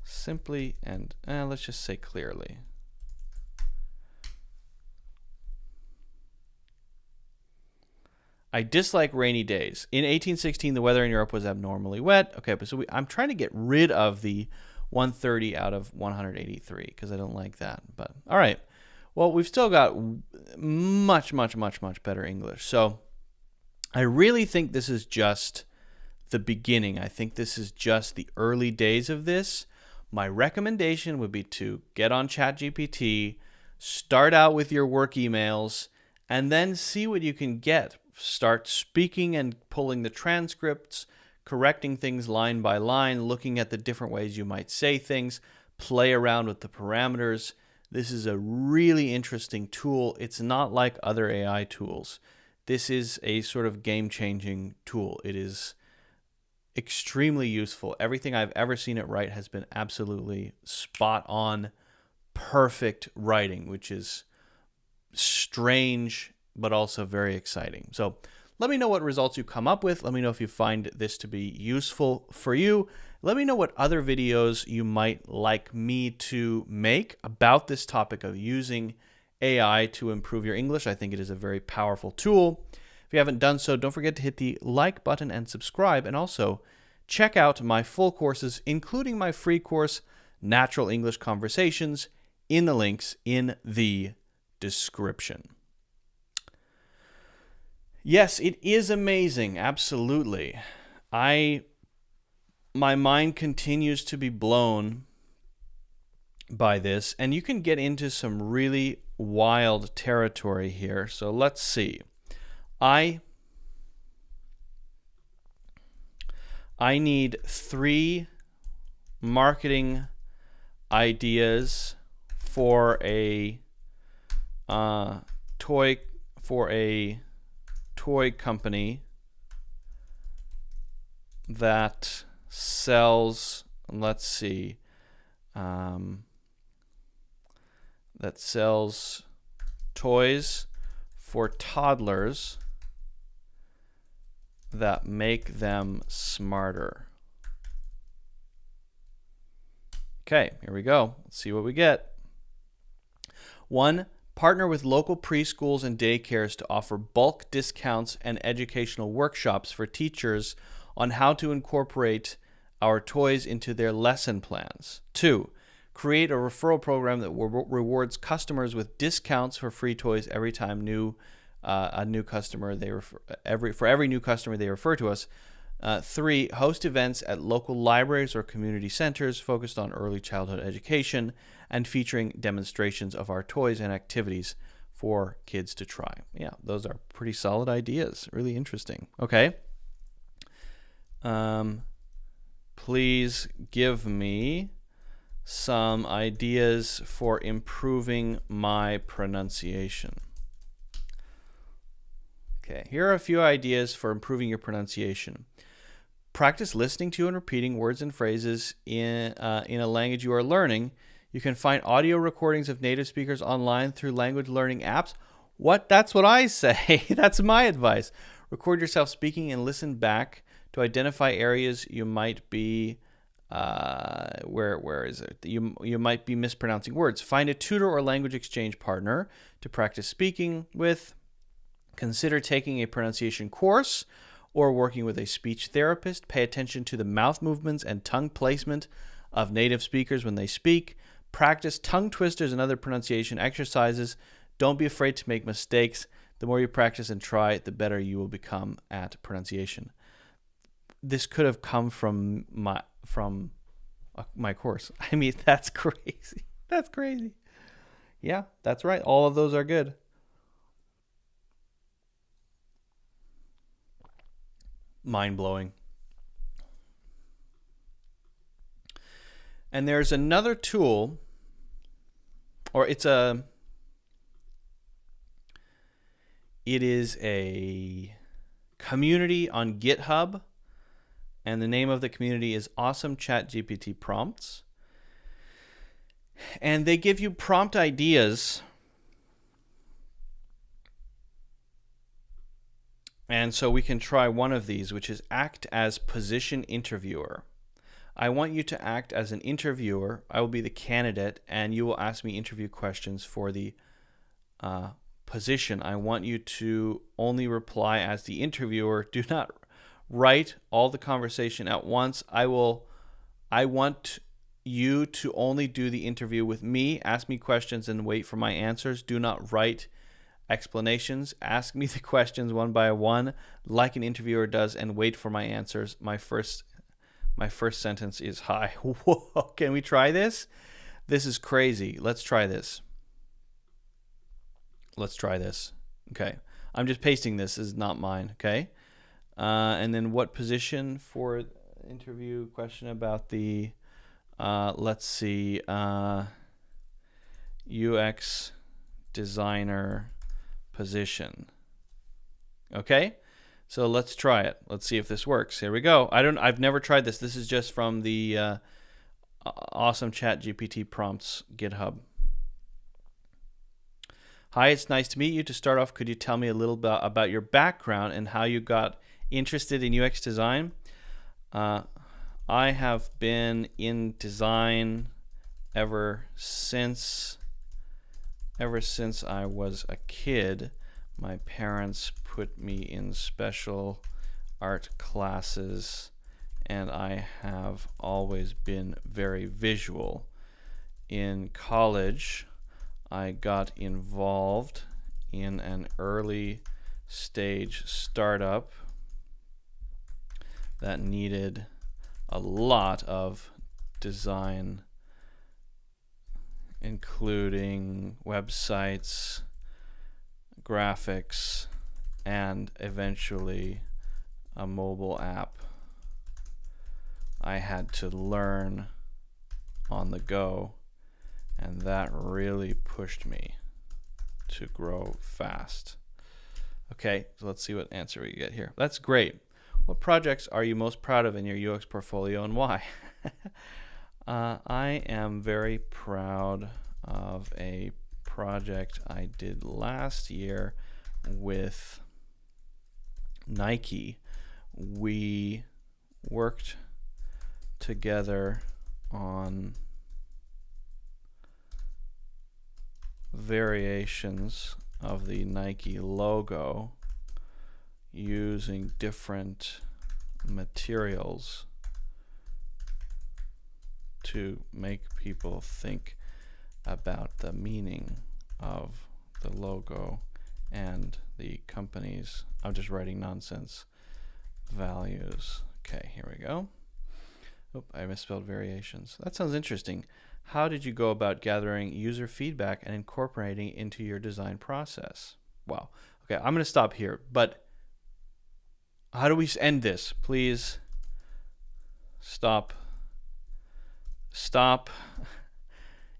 Simply and let's just say clearly. I dislike rainy days. In 1816, the weather in Europe was abnormally wet. Okay, but so I'm trying to get rid of the 130 out of 183 because I don't like that. But all right. Well, we've still got much better English. So I really think this is just the beginning. I think this is just the early days of this. My recommendation would be to get on ChatGPT, start out with your work emails, and then see what you can get. Start speaking and pulling the transcripts, correcting things line by line, looking at the different ways you might say things, play around with the parameters. This is a really interesting tool. It's not like other AI tools. This is a sort of game-changing tool. It is extremely useful. Everything I've ever seen it write has been absolutely spot on, perfect writing, which is strange but also very exciting. So Let me know what results you come up with. Let me know if you find this to be useful for you. Let me know what other videos you might like me to make about this topic of using AI to improve your English. I think it is a very powerful tool. If you haven't done so, don't forget to hit the like button and subscribe, and also check out my full courses, including my free course, Natural English Conversations, in the links in the description. Yes, it is amazing. Absolutely. My mind continues to be blown by this, and you can get into some really wild territory here. So let's see. I need 3 marketing ideas for a toy company that sells, let's see, that sells toys for toddlers that make them smarter. Okay, here we go. Let's see what we get. 1, partner with local preschools and daycares to offer bulk discounts and educational workshops for teachers on how to incorporate our toys into their lesson plans. 2, create a referral program that rewards customers with discounts for free toys every time a new customer for every new customer they refer to us. 3, host events at local libraries or community centers focused on early childhood education and featuring demonstrations of our toys and activities for kids to try. Yeah, those are pretty solid ideas. Really interesting. Okay. Please give me some ideas for improving my pronunciation. Okay, here are a few ideas for improving your pronunciation. Practice listening to and repeating words and phrases in a language you are learning. You can find audio recordings of native speakers online through language learning apps. That's what I say. That's my advice. Record yourself speaking and listen back to identify areas you might be you might be mispronouncing words. Find a tutor or language exchange partner to practice speaking with. Consider taking a pronunciation course or working with a speech therapist. Pay attention to the mouth movements and tongue placement of native speakers when they speak. Practice tongue twisters and other pronunciation exercises. Don't be afraid to make mistakes. The more you practice and try, the better you will become at pronunciation. This could have come from my course. I mean, that's crazy. That's crazy. Yeah, that's right. All of those are good. Mind-blowing. And there's another tool, or it is a community on GitHub, and the name of the community is Awesome ChatGPT Prompts. And they give you prompt ideas. And so we can try one of these, which is act as position interviewer. I want you to act as an interviewer. I will be the candidate, and you will ask me interview questions for the position. I want you to only reply as the interviewer. Do not write all the conversation at once. I want you to only do the interview with me. Ask me questions and wait for my answers. Do not write explanations. Ask me the questions one by one like an interviewer does and wait for my answers. My first sentence is hi. Whoa, can we try this? This is crazy. Let's try this. Okay. I'm just pasting this. This is not mine. Okay. And then what position for interview question about the let's see, UX designer position. Okay, so let's try it. Let's see if this works. Here we go. I've never tried this. This is just from the Awesome ChatGPT Prompts GitHub. Hi, it's nice to meet you. To start off, could you tell me a little bit about your background and how you got interested in UX design? I have been in design ever since I was a kid. My parents put me in special art classes, and I have always been very visual. In college, I got involved in an early stage startup that needed a lot of design, including websites, graphics, and eventually a mobile app. I had to learn on the go, and that really pushed me to grow fast. Okay, so let's see what answer we get here. That's great. What projects are you most proud of in your UX portfolio and why? I am very proud of a project I did last year with Nike. We worked together on variations of the Nike logo using different materials to make people think about the meaning of the logo and the company's, I'm just writing nonsense, values. Okay, here we go. Oh, I misspelled variations. That sounds interesting. How did you go about gathering user feedback and incorporating it into your design process? Wow. Okay, I'm going to stop here, but how do we end this? Please stop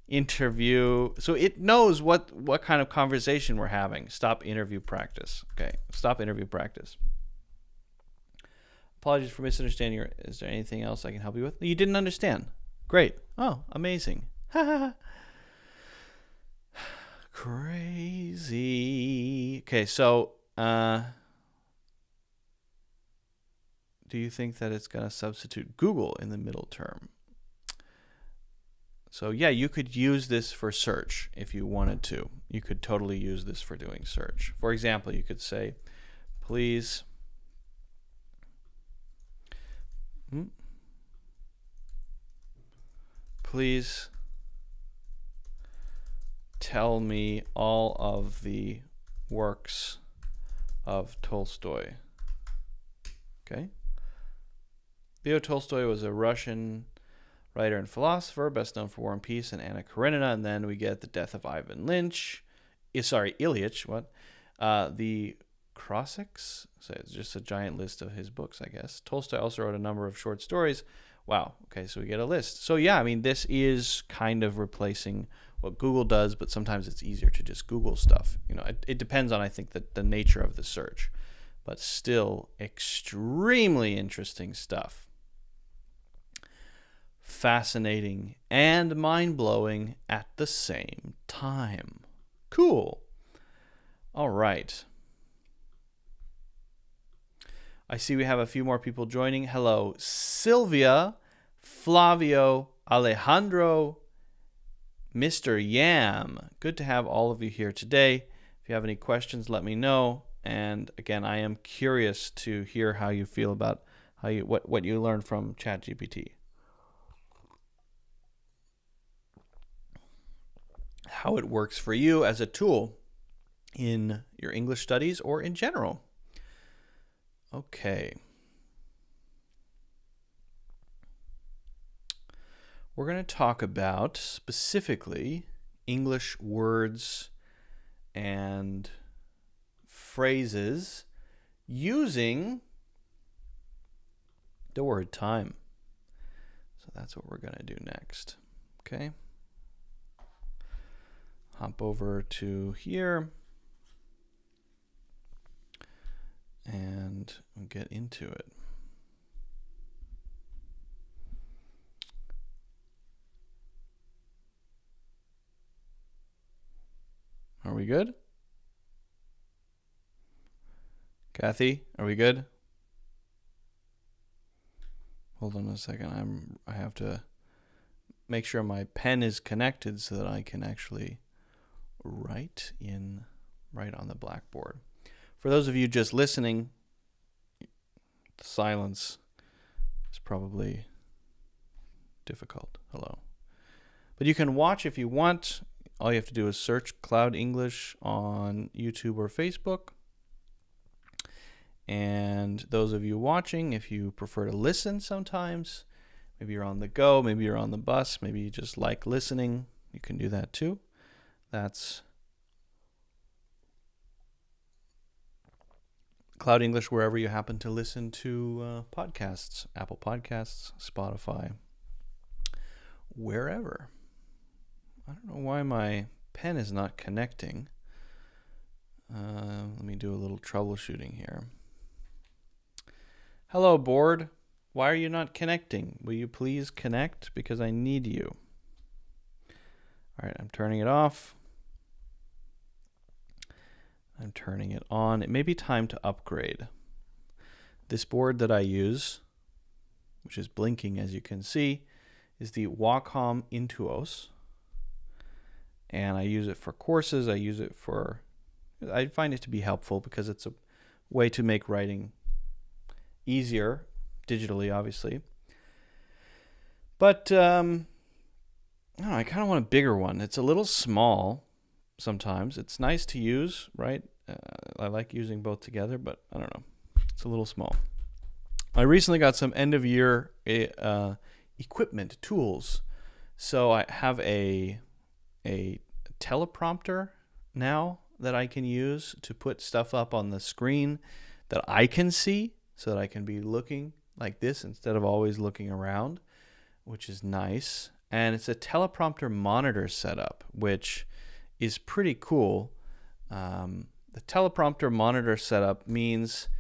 interview. So it knows what kind of conversation we're having. Stop interview practice. Okay, stop interview practice. Apologies for misunderstanding. Is there anything else I can help you with? You didn't understand. Great. Oh, amazing. Crazy. Okay, so do you think that it's going to substitute Google in the middle term? So yeah, you could use this for search if you wanted to. You could totally use this for doing search. For example, you could say, please tell me all of the works of Tolstoy. Okay. Leo Tolstoy was a Russian writer and philosopher, best known for War and Peace and Anna Karenina. And then we get the death of Ivan Ilyich. The Cossacks. So it's just a giant list of his books, I guess. Tolstoy also wrote a number of short stories. Wow. Okay, so we get a list. So yeah, I mean, this is kind of replacing what Google does, but sometimes it's easier to just Google stuff. You know, it depends on, I think, the nature of the search, but still extremely interesting stuff. Fascinating and mind-blowing at the same time. Cool. All right. I see we have a few more people joining. Hello, Sylvia, Flavio, Alejandro, Mr. Yam. Good to have all of you here today. If you have any questions, let me know. And again, I am curious to hear how you feel about what you learned from ChatGPT. How it works for you as a tool in your English studies or in general. Okay. We're going to talk about specifically English words and phrases using the word time. So that's what we're going to do next. Okay. Hop over to here and get into it. Are we good? Kathy, are we good? Hold on a second. I have to make sure my pen is connected so that I can actually write on the blackboard. For those of you just listening, the silence is probably difficult. Hello. But you can watch if you want. All you have to do is search Cloud English on YouTube or Facebook. And those of you watching, if you prefer to listen sometimes, maybe you're on the go, maybe you're on the bus, maybe you just like listening, you can do that too. That's Cloud English wherever you happen to listen to podcasts, Apple Podcasts, Spotify, wherever. I don't know why my pen is not connecting. Let me do a little troubleshooting here. Hello, board. Why are you not connecting? Will you please connect? Because I need you. All right, I'm turning it off. I'm turning it on. It may be time to upgrade. This board that I use, which is blinking as you can see, is the Wacom Intuos. And I use it for courses. I find it to be helpful because it's a way to make writing easier, digitally, obviously. But I kind of want a bigger one. It's a little small sometimes. It's nice to use, right? I like using both together, but I don't know. It's a little small. I recently got some end-of-year equipment, tools. So I have a teleprompter now that I can use to put stuff up on the screen that I can see so that I can be looking like this instead of always looking around, which is nice. And it's a teleprompter monitor setup, which is pretty cool. The teleprompter monitor setup means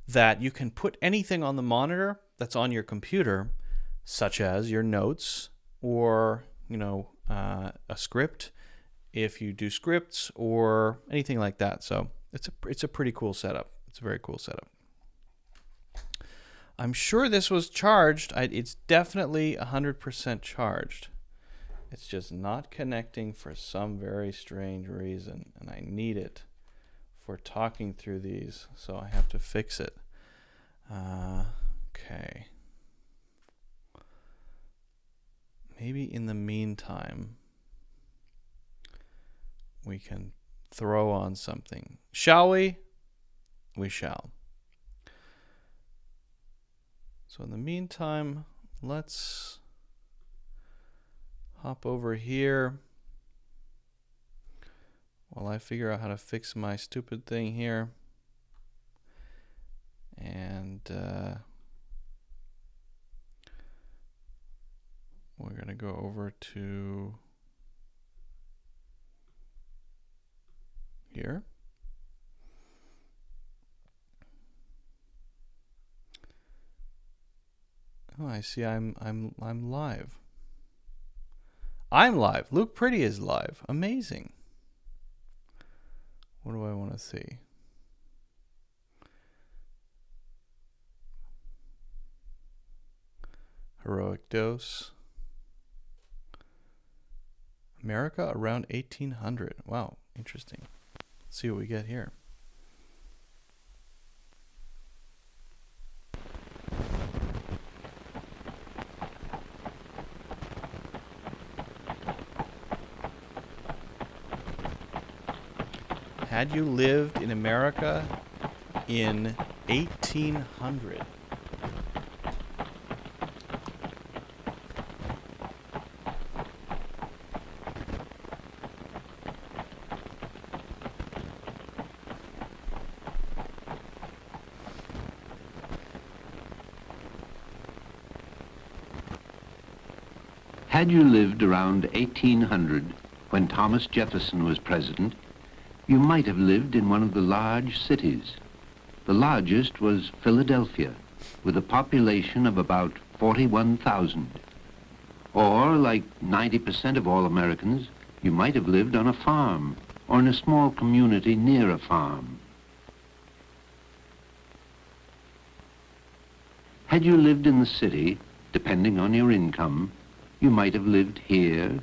that you can put anything on the monitor that's on your computer, such as your notes or, a script, if you do scripts or anything like that. So it's a pretty cool setup. It's a very cool setup. I'm sure this was charged. It's definitely 100% charged. It's just not connecting for some very strange reason, and I need it for talking through these, so I have to fix it. Okay. Maybe in the meantime, we can throw on something. Shall we? We shall. So in the meantime, let's hop over here while I figure out how to fix my stupid thing here. And we're going to go over to here. Oh, I see. I'm live. I'm live. Luke Pretty is live. Amazing. What do I want to see? Heroic dose. America around 1800. Wow, interesting. Let's see what we get here. Had you lived in America in 1800? Had you lived around 1800, when Thomas Jefferson was president, you might have lived in one of the large cities. The largest was Philadelphia, with a population of about 41,000. Or, like 90% of all Americans, you might have lived on a farm or in a small community near a farm. Had you lived in the city, depending on your income, you might have lived here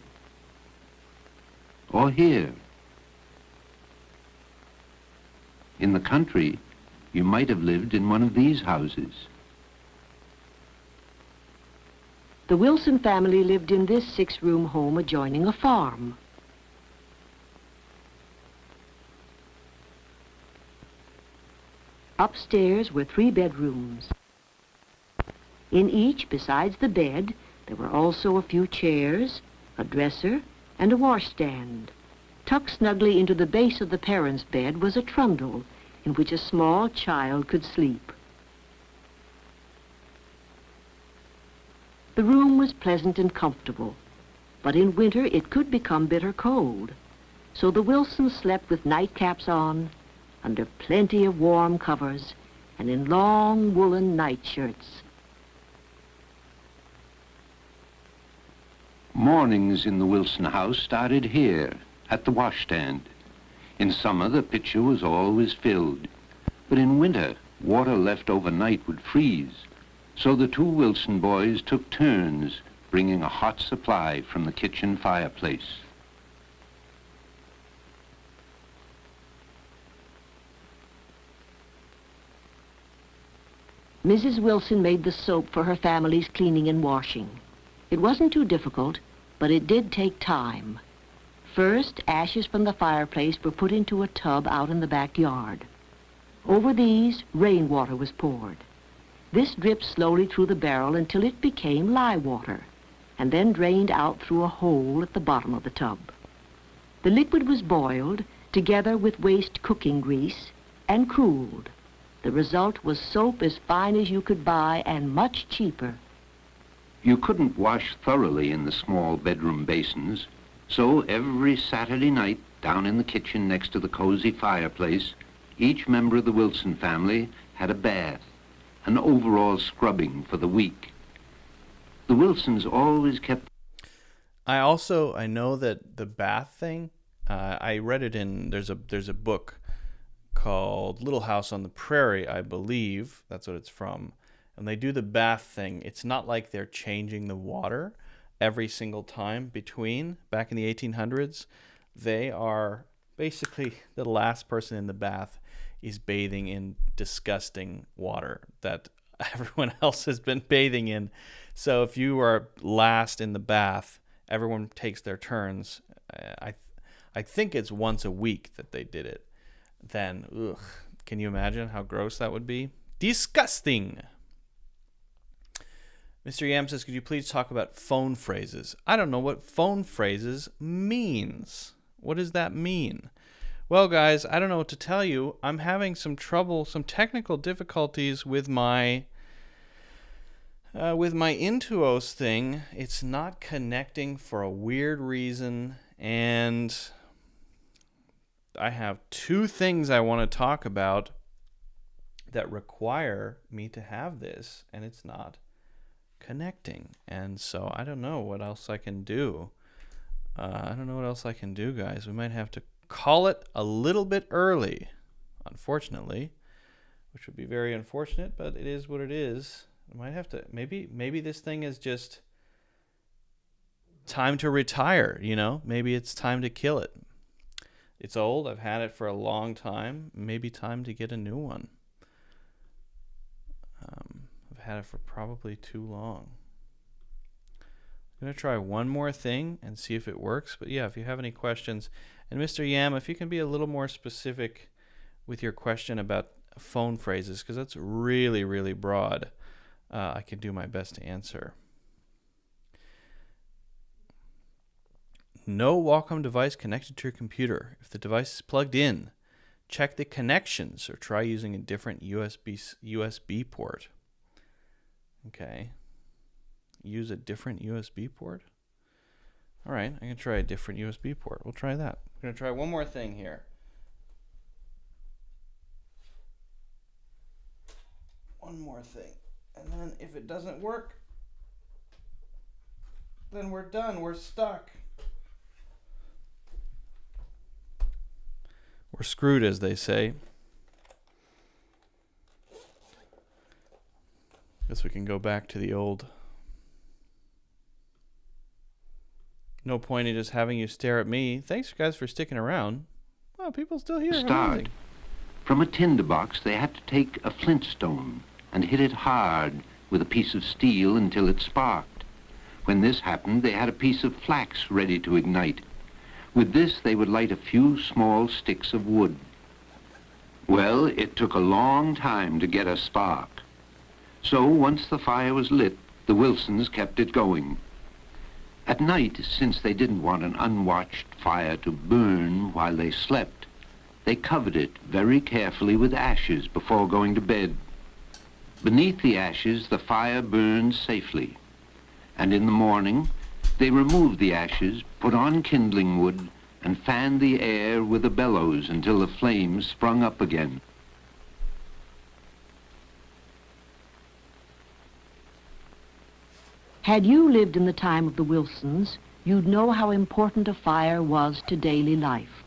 or here. In the country, you might have lived in one of these houses. The Wilson family lived in this 6-room home adjoining a farm. Upstairs were 3 bedrooms. In each, besides the bed, there were also a few chairs, a dresser, and a washstand. Tucked snugly into the base of the parents' bed was a trundle in which a small child could sleep. The room was pleasant and comfortable, but in winter it could become bitter cold. So the Wilsons slept with nightcaps on, under plenty of warm covers, and in long woolen nightshirts. Mornings in the Wilson house started here, at the washstand. In summer, the pitcher was always filled, but in winter, water left overnight would freeze. So the 2 Wilson boys took turns bringing a hot supply from the kitchen fireplace. Mrs. Wilson made the soap for her family's cleaning and washing. It wasn't too difficult, but it did take time. First, ashes from the fireplace were put into a tub out in the backyard. Over these, rainwater was poured. This dripped slowly through the barrel until it became lye water, and then drained out through a hole at the bottom of the tub. The liquid was boiled, together with waste cooking grease, and cooled. The result was soap as fine as you could buy and much cheaper. You couldn't wash thoroughly in the small bedroom basins, so every Saturday night, down in the kitchen next to the cozy fireplace, each member of the Wilson family had a bath, an overall scrubbing for the week. The Wilsons always kept... I know that the bath thing, I read it in, there's a book called Little House on the Prairie, I believe. That's what it's from. And they do the bath thing. It's not like they're changing the water every single time between. Back in the 1800s, they are basically the last person in the bath is bathing in disgusting water that everyone else has been bathing in. So if you are last in the bath, everyone takes their turns. I think it's once a week that they did it. Then, ugh, can you imagine how gross that would be? Disgusting! Mr. Yam says, could you please talk about phone phrases? I don't know what phone phrases means. What does that mean? Well, guys, I don't know what to tell you. I'm having some trouble, some technical difficulties with my Intuos thing. It's not connecting for a weird reason, and I have 2 things I want to talk about that require me to have this, and it's not connecting. And so I don't know what else I can do. Guys. We might have to call it a little bit early, unfortunately, which would be very unfortunate, but it is what it is. I might have to, maybe this thing is just time to retire, Maybe it's time to kill it. It's old. I've had it for a long time. Maybe time to get a new one. I've had it for probably too long. I'm going to try one more thing and see if it works. But yeah, if you have any questions, and Mr. Yam, if you can be a little more specific with your question about phone phrases, because that's really, really broad, I can do my best to answer. No Wacom device connected to your computer. If the device is plugged in, check the connections or try using a different USB port. Okay. Use a different USB port? All right, I can try a different USB port. We'll try that. I'm going to try one more thing here. One more thing. And then if it doesn't work, then we're done. We're stuck. We're screwed, as they say. this. We can go back to the old. No point in just having you stare at me. Thanks, guys, for sticking around. Well, people still here. Start. Amazing. From a tinderbox, they had to take a flint stone and hit it hard with a piece of steel until it sparked. When this happened, they had a piece of flax ready to ignite. With this, they would light a few small sticks of wood. Well, it took a long time to get a spark. So once the fire was lit, the Wilsons kept it going. At night, since they didn't want an unwatched fire to burn while they slept, they covered it very carefully with ashes before going to bed. Beneath the ashes, the fire burned safely. And in the morning, they removed the ashes, put on kindling wood, and fanned the air with a bellows until the flames sprung up again. Had you lived in the time of the Wilsons, you'd know how important a fire was to daily life.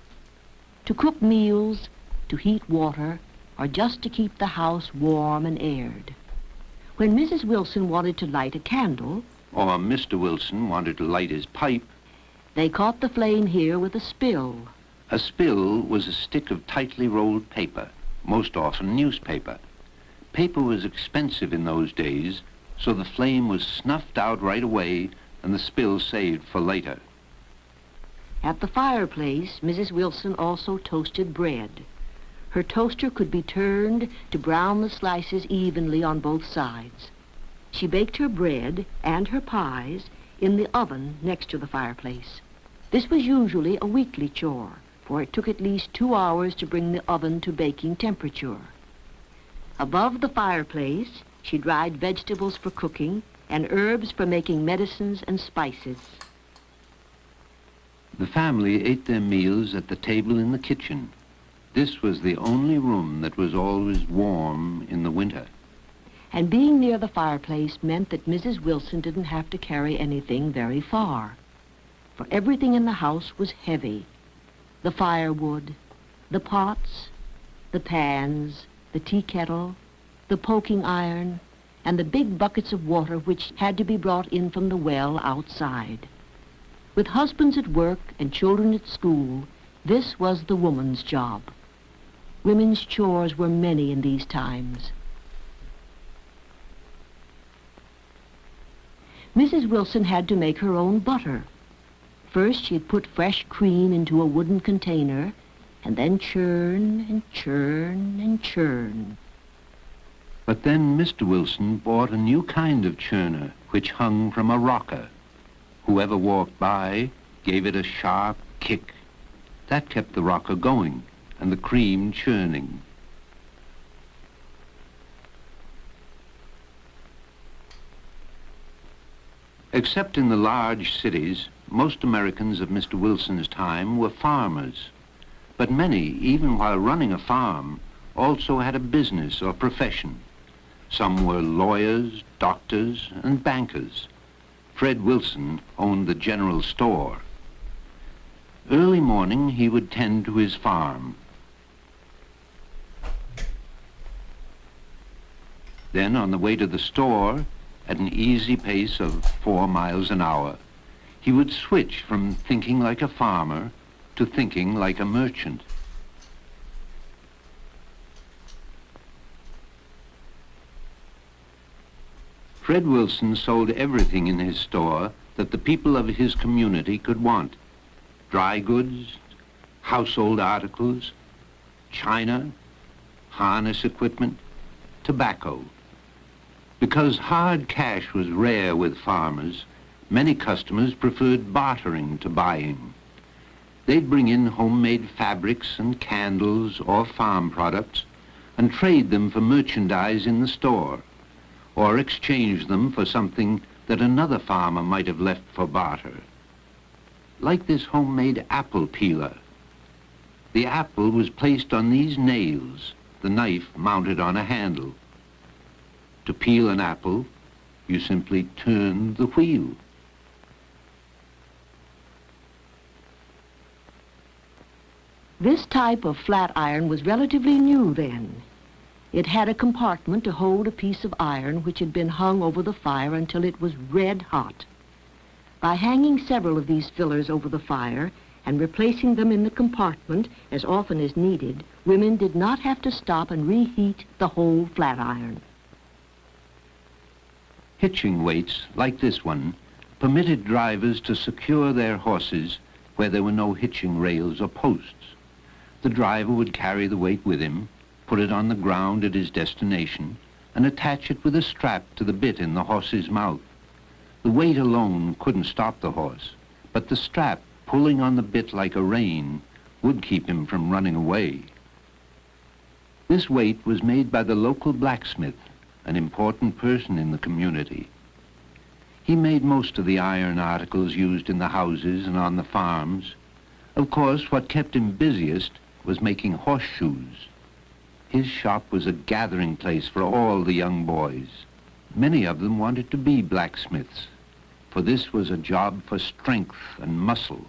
To cook meals, to heat water, or just to keep the house warm and aired. When Mrs. Wilson wanted to light a candle, Or Mr. Wilson wanted to light his pipe, they caught the flame here with a spill. a spill was a stick of tightly rolled paper, most often newspaper. Paper was expensive in those days, so the flame was snuffed out right away and the spill saved for later. At the fireplace, Mrs. Wilson also toasted bread. Her toaster could be turned to brown the slices evenly on both sides. She baked her bread and her pies in the oven next to the fireplace. This was usually a weekly chore, for it took at least 2 hours to bring the oven to baking temperature. Above the fireplace, she dried vegetables for cooking and herbs for making medicines and spices. The family ate their meals at the table in the kitchen. This was the only room that was always warm in the winter. And being near the fireplace meant that Mrs. Wilson didn't have to carry anything very far, for everything in the house was heavy. The firewood, the pots, the pans, the tea kettle, the poking iron, and the big buckets of water which had to be brought in from the well outside. With husbands at work and children at school, this was the woman's job. Women's chores were many in these times. Mrs. Wilson had to make her own butter. First, she'd put fresh cream into a wooden container, and then churn and churn and churn. But then Mr. Wilson bought a new kind of churner which hung from a rocker. Whoever walked by gave it a sharp kick. That kept the rocker going and the cream churning. Except in the large cities, most Americans of Mr. Wilson's time were farmers. But many, even while running a farm, also had a business or profession. Some were lawyers, doctors, and bankers. Fred Wilson owned the general store. Early morning, he would tend to his farm. Then, on the way to the store, at an easy pace of 4 miles an hour, he would switch from thinking like a farmer to thinking like a merchant. Fred Wilson sold everything in his store that the people of his community could want. Dry goods, household articles, china, harness equipment, tobacco. Because hard cash was rare with farmers, many customers preferred bartering to buying. They'd bring in homemade fabrics and candles or farm products and trade them for merchandise in the store, or exchange them for something that another farmer might have left for barter. Like this homemade apple peeler. The apple was placed on these nails, the knife mounted on a handle. To peel an apple, you simply turn the wheel. This type of flat iron was relatively new then. It had a compartment to hold a piece of iron which had been hung over the fire until it was red hot. By hanging several of these fillers over the fire and replacing them in the compartment as often as needed, women did not have to stop and reheat the whole flat iron. Hitching weights, like this one, permitted drivers to secure their horses where there were no hitching rails or posts. The driver would carry the weight with him, put it on the ground at his destination, and attach it with a strap to the bit in the horse's mouth. The weight alone couldn't stop the horse, but the strap, pulling on the bit like a rein, would keep him from running away. This weight was made by the local blacksmith, an important person in the community. He made most of the iron articles used in the houses and on the farms. Of course, what kept him busiest was making horseshoes. His shop was a gathering place for all the young boys. Many of them wanted to be blacksmiths, for this was a job for strength and muscle.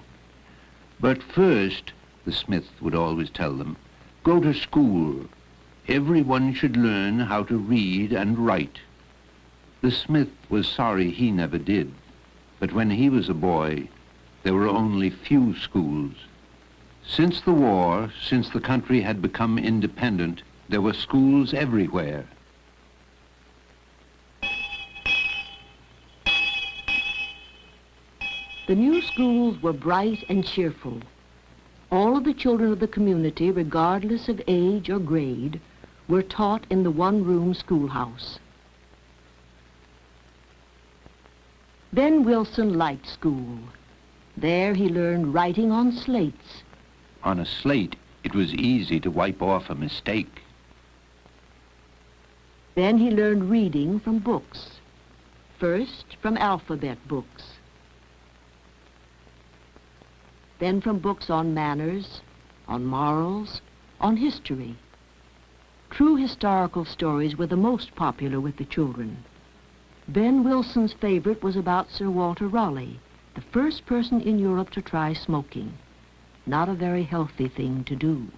But first, the smith would always tell them, go to school. Everyone should learn how to read and write. The smith was sorry he never did, but when he was a boy, there were only few schools. Since the war, since the country had become independent, there were schools everywhere. The new schools were bright and cheerful. All of the children of the community, regardless of age or grade, were taught in the one-room schoolhouse. Ben Wilson liked school. There he learned writing on slates. On a slate, it was easy to wipe off a mistake. Then he learned reading from books. First, from alphabet books. Then from books on manners, on morals, on history. True historical stories were the most popular with the children. Ben Wilson's favorite was about Sir Walter Raleigh, the first person in Europe to try smoking. Not a very healthy thing to do.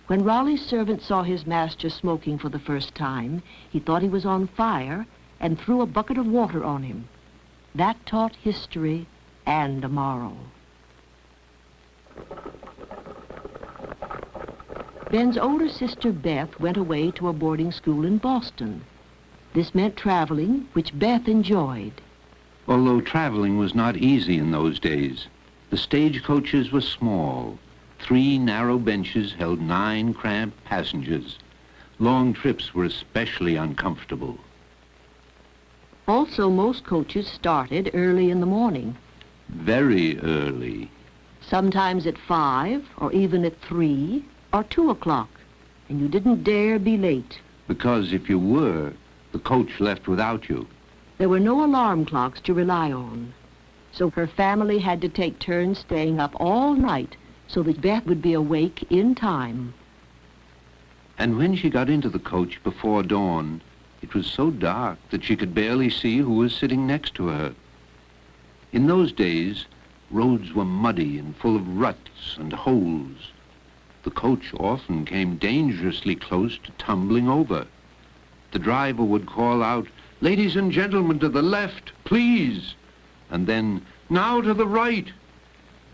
When Raleigh's servant saw his master smoking for the first time, he thought he was on fire and threw a bucket of water on him. That taught history and a moral. Ben's older sister Beth went away to a boarding school in Boston. This meant traveling, which Beth enjoyed. Although traveling was not easy in those days, the stagecoaches were small. 3 narrow benches held 9 cramped passengers. Long trips were especially uncomfortable. Also, most coaches started early in the morning. Very early. Sometimes at 5, or even at 3, or 2 o'clock, and you didn't dare be late. Because if you were, the coach left without you. There were no alarm clocks to rely on, so her family had to take turns staying up all night so that Beth would be awake in time. And when she got into the coach before dawn, it was so dark that she could barely see who was sitting next to her. In those days, roads were muddy and full of ruts and holes. The coach often came dangerously close to tumbling over. The driver would call out, "Ladies and gentlemen, to the left, please," and then, "Now to the right."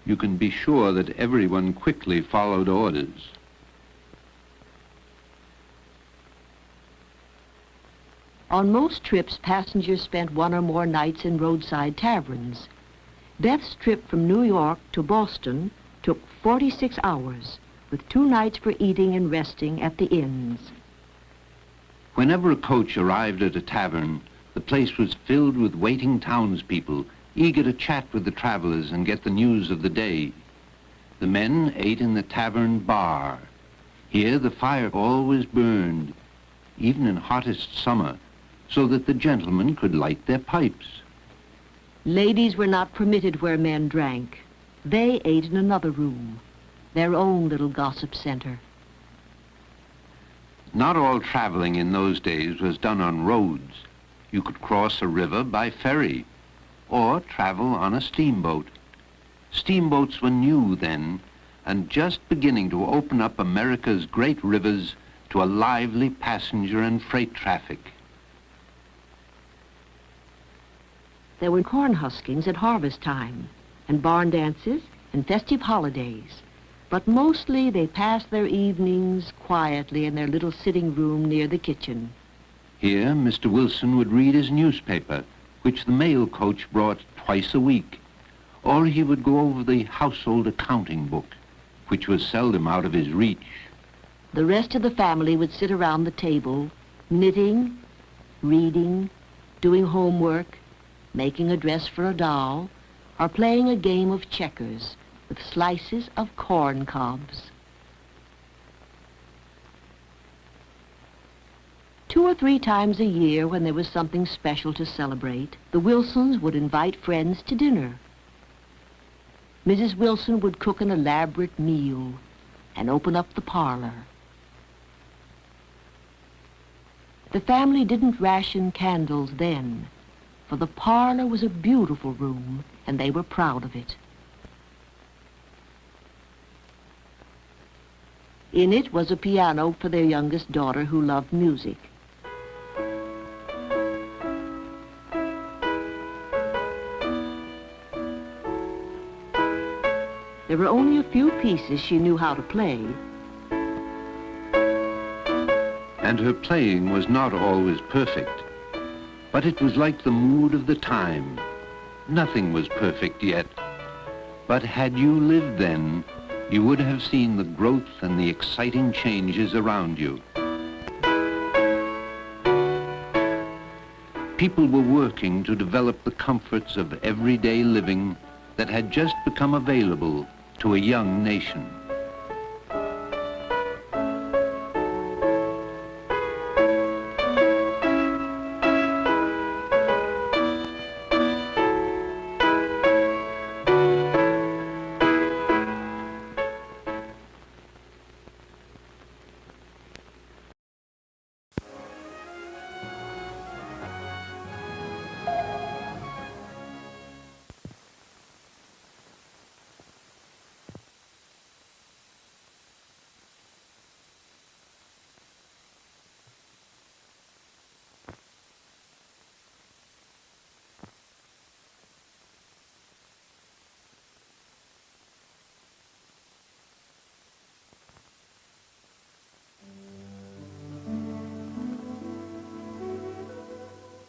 You can be sure that everyone quickly followed orders. On most trips, passengers spent 1 or more nights in roadside taverns. Beth's trip from New York to Boston took 46 hours, with 2 nights for eating and resting at the inns. Whenever a coach arrived at a tavern, the place was filled with waiting townspeople, eager to chat with the travelers and get the news of the day. The men ate in the tavern bar. Here the fire always burned, even in hottest summer, so that the gentlemen could light their pipes. Ladies were not permitted where men drank. They ate in another room, their own little gossip center. Not all traveling in those days was done on roads. You could cross a river by ferry or travel on a steamboat. Steamboats were new then and just beginning to open up America's great rivers to a lively passenger and freight traffic. There were corn huskings at harvest time, and barn dances and festive holidays. But mostly they passed their evenings quietly in their little sitting room near the kitchen. Here, Mr. Wilson would read his newspaper, which the mail coach brought twice a week, or he would go over the household accounting book, which was seldom out of his reach. The rest of the family would sit around the table, knitting, reading, doing homework, making a dress for a doll, or playing a game of checkers with slices of corn cobs. 2 or 3 times a year, when there was something special to celebrate, the Wilsons would invite friends to dinner. Mrs. Wilson would cook an elaborate meal and open up the parlor. The family didn't ration candles then, for the parlor was a beautiful room, and they were proud of it. In it was a piano for their youngest daughter, who loved music. There were only a few pieces she knew how to play. And her playing was not always perfect, but it was like the mood of the time. Nothing was perfect yet, but had you lived then, you would have seen the growth and the exciting changes around you. People were working to develop the comforts of everyday living that had just become available to a young nation.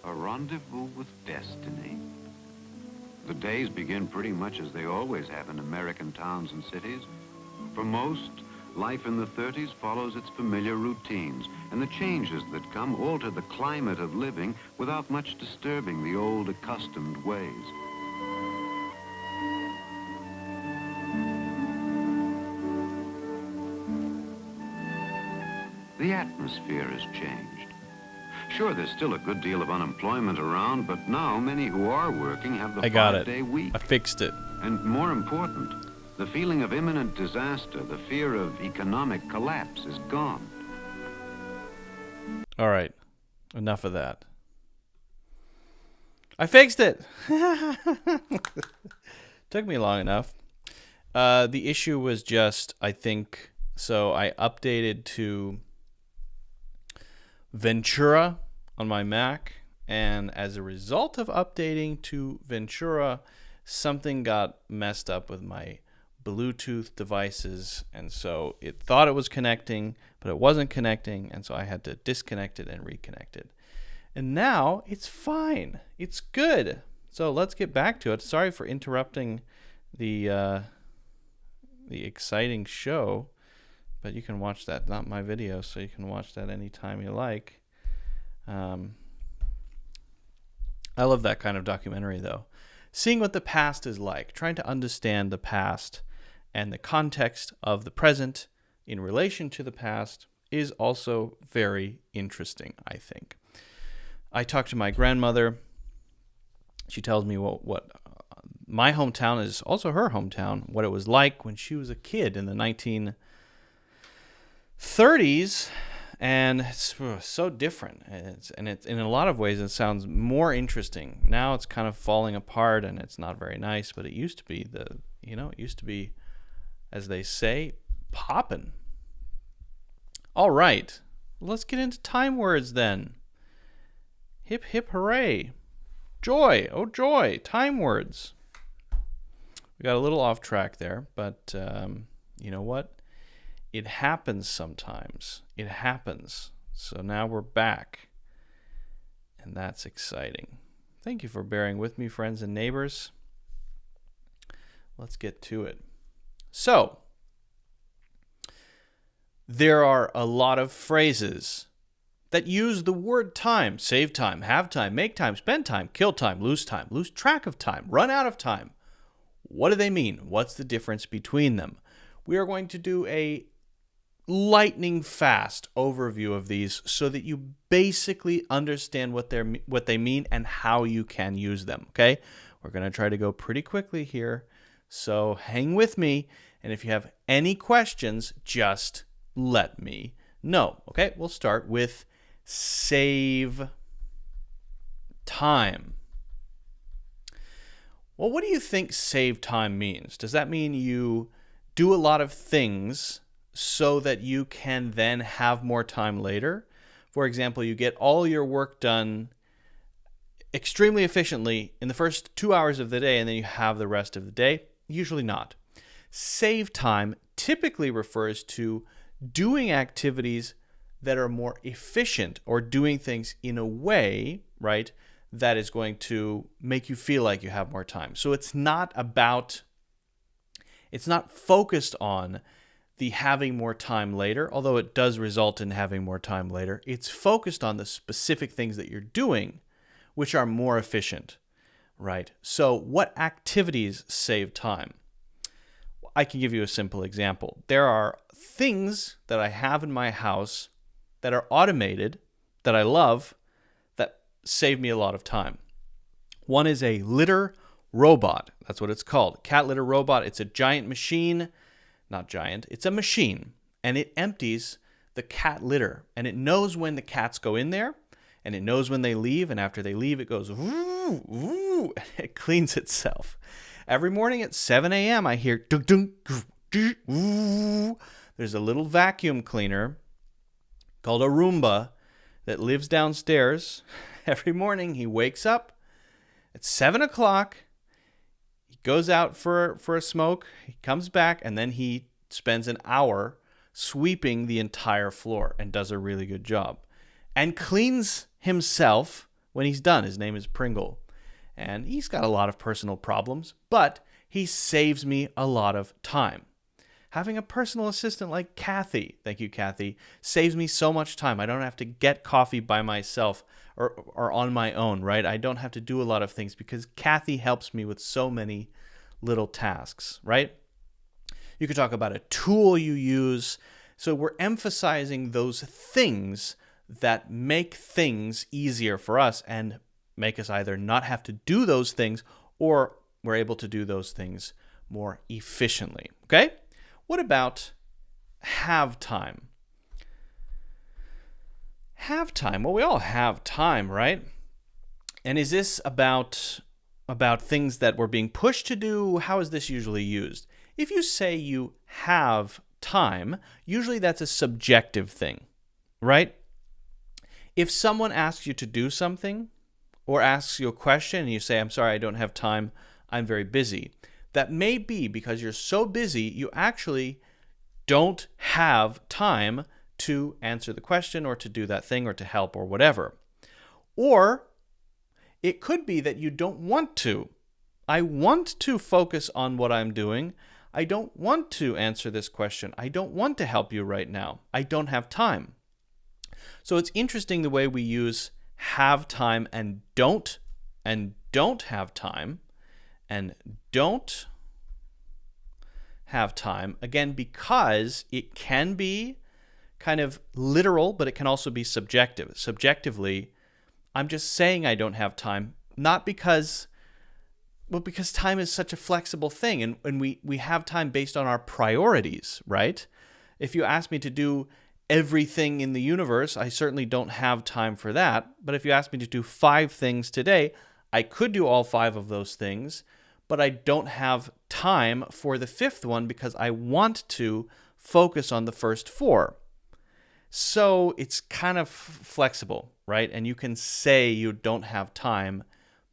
A rendezvous with destiny. The days begin pretty much as they always have in American towns and cities. For most, life in the 30s follows its familiar routines, and the changes that come alter the climate of living without much disturbing the old accustomed ways. The atmosphere has changed. Sure, there's still a good deal of unemployment around, but now many who are working have the 5-day week. I fixed it. And more important, the feeling of imminent disaster, the fear of economic collapse is gone. All right. Enough of that. I fixed it. Took me long enough. The issue was just, I think, so I updated to Ventura on my Mac, and as a result of updating to Ventura, something got messed up with my Bluetooth devices, and so it thought it was connecting, but it wasn't connecting, and so I had to disconnect it and reconnect it. And now it's fine. It's good. So let's get back to it. Sorry for interrupting the exciting show. But you can watch that, not my video, so you can watch that anytime you like. I love that kind of documentary, though. Seeing what the past is like, trying to understand the past and the context of the present in relation to the past is also very interesting, I think. I talked to my grandmother. She tells me what my hometown is also her hometown, what it was like when she was a kid in the 1930s, and it's so different. And in a lot of ways it sounds more interesting. Now it's kind of falling apart and it's not very nice, but it used to be as they say, poppin'. All right, Let's get into time words then. Hip, hip, hooray. Joy. Oh, joy. Time words. We got a little off track there, but you know what? It happens sometimes. It happens. So now we're back, and that's exciting. Thank you for bearing with me, friends and neighbors. Let's get to it. So, there are a lot of phrases that use the word time: save time, have time, make time, spend time, kill time, lose track of time, run out of time. What do they mean? What's the difference between them? We are going to do a lightning fast overview of these so that you basically understand what they mean and how you can use them, okay? We're going to try to go pretty quickly here, so hang with me, and if you have any questions, just let me know, okay? We'll start with save time. Well, what do you think save time means? Does that mean you do a lot of things so that you can then have more time later? For example, you get all your work done extremely efficiently in the first 2 hours of the day, and then you have the rest of the day? Usually not. Save time typically refers to doing activities that are more efficient, or doing things in a way, right, that is going to make you feel like you have more time. So it's not focused on the having more time later, although it does result in having more time later. It's focused on the specific things that you're doing, which are more efficient, right? So what activities save time? I can give you a simple example. There are things that I have in my house that are automated, that I love, that save me a lot of time. One is a litter robot. That's what it's called. Cat litter robot. It's a giant machine. Not giant. It's a machine. And it empties the cat litter. And it knows when the cats go in there. And it knows when they leave. And after they leave, it goes, woo, woo, and it cleans itself. Every morning at 7 a.m., I hear, dunk, dunk, dunk, woo. There's a little vacuum cleaner called a Roomba that lives downstairs. Every morning he wakes up at 7 o'clock, he goes out for a smoke, he comes back, and then he spends an hour sweeping the entire floor and does a really good job. And cleans himself when he's done. His name is Pringle. And he's got a lot of personal problems, but he saves me a lot of time. Having a personal assistant like Kathy, thank you, Kathy, saves me so much time. I don't have to get coffee by myself or on my own, right? I don't have to do a lot of things because Kathy helps me with so many little tasks, right? You could talk about a tool you use. So we're emphasizing those things that make things easier for us and make us either not have to do those things, or we're able to do those things more efficiently, okay? What about have time? Have time. Well, we all have time, right? And is this about things that we're being pushed to do? How is this usually used? If you say you have time, usually that's a subjective thing, right? If someone asks you to do something or asks you a question and you say, I'm sorry, I don't have time, I'm very busy, that may be because you're so busy you actually don't have time to answer the question or to do that thing or to help or whatever. Or it could be that you don't want to. I want to focus on what I'm doing. I don't want to answer this question. I don't want to help you right now. I don't have time. So it's interesting the way we use have time and don't have time. And don't have time, again, because it can be kind of literal, but it can also be subjective. Subjectively, I'm just saying I don't have time, not because time is such a flexible thing, and we have time based on our priorities, right? If you ask me to do everything in the universe, I certainly don't have time for that. But if you ask me to do 5 things today, I could do all 5 of those things, but I don't have time for the 5th one because I want to focus on the first 4. So it's kind of flexible, right? And you can say you don't have time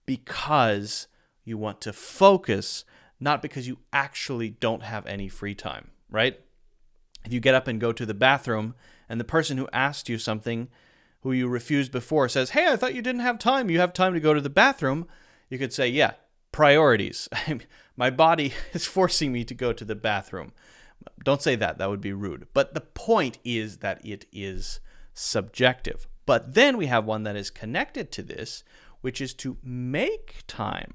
because you want to focus, not because you actually don't have any free time, right? If you get up and go to the bathroom and the person who asked you something, who you refused before, says, hey, I thought you didn't have time. You have time to go to the bathroom. You could say, yeah, priorities. My body is forcing me to go to the bathroom. Don't say that. That would be rude. But the point is that it is subjective. But then we have one that is connected to this, which is to make time.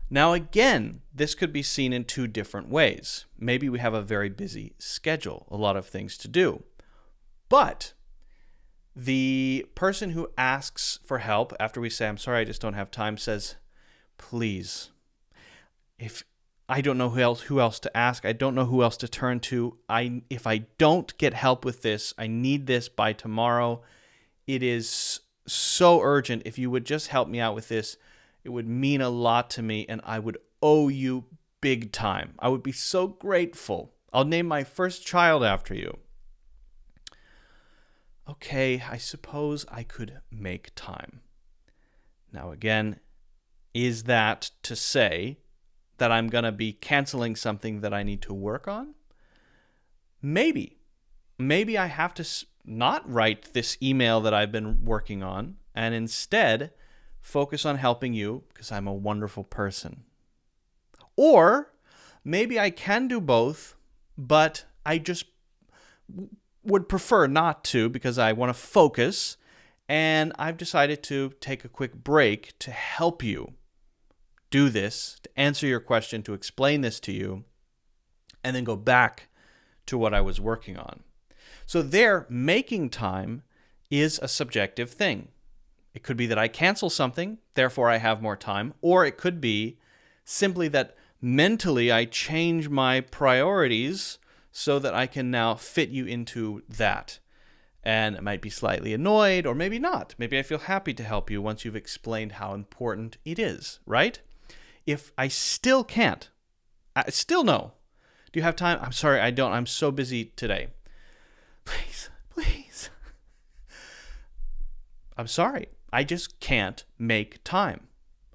Now, again, this could be seen in two different ways. Maybe we have a very busy schedule, a lot of things to do. But the person who asks for help after we say, I'm sorry, I just don't have time, says, please, if I don't know who else to ask, I don't know who else to turn to. If I don't get help with this, I need this by tomorrow. It is so urgent. If you would just help me out with this, it would mean a lot to me, and I would owe you big time. I would be so grateful. I'll name my first child after you. Okay, I suppose I could make time. Now again, is that to say that I'm going to be canceling something that I need to work on? Maybe. Maybe I have to not write this email that I've been working on and instead focus on helping you because I'm a wonderful person. Or maybe I can do both, but I just would prefer not to because I want to focus, and I've decided to take a quick break to help you do this, to answer your question, to explain this to you, and then go back to what I was working on. So there, making time is a subjective thing. It could be that I cancel something, therefore I have more time, or it could be simply that mentally I change my priorities so that I can now fit you into that. And it might be slightly annoyed, or maybe not. Maybe I feel happy to help you once you've explained how important it is, right? If I still can't, I still no. Do you have time? I'm sorry, I don't. I'm so busy today. Please. I'm sorry. I just can't make time.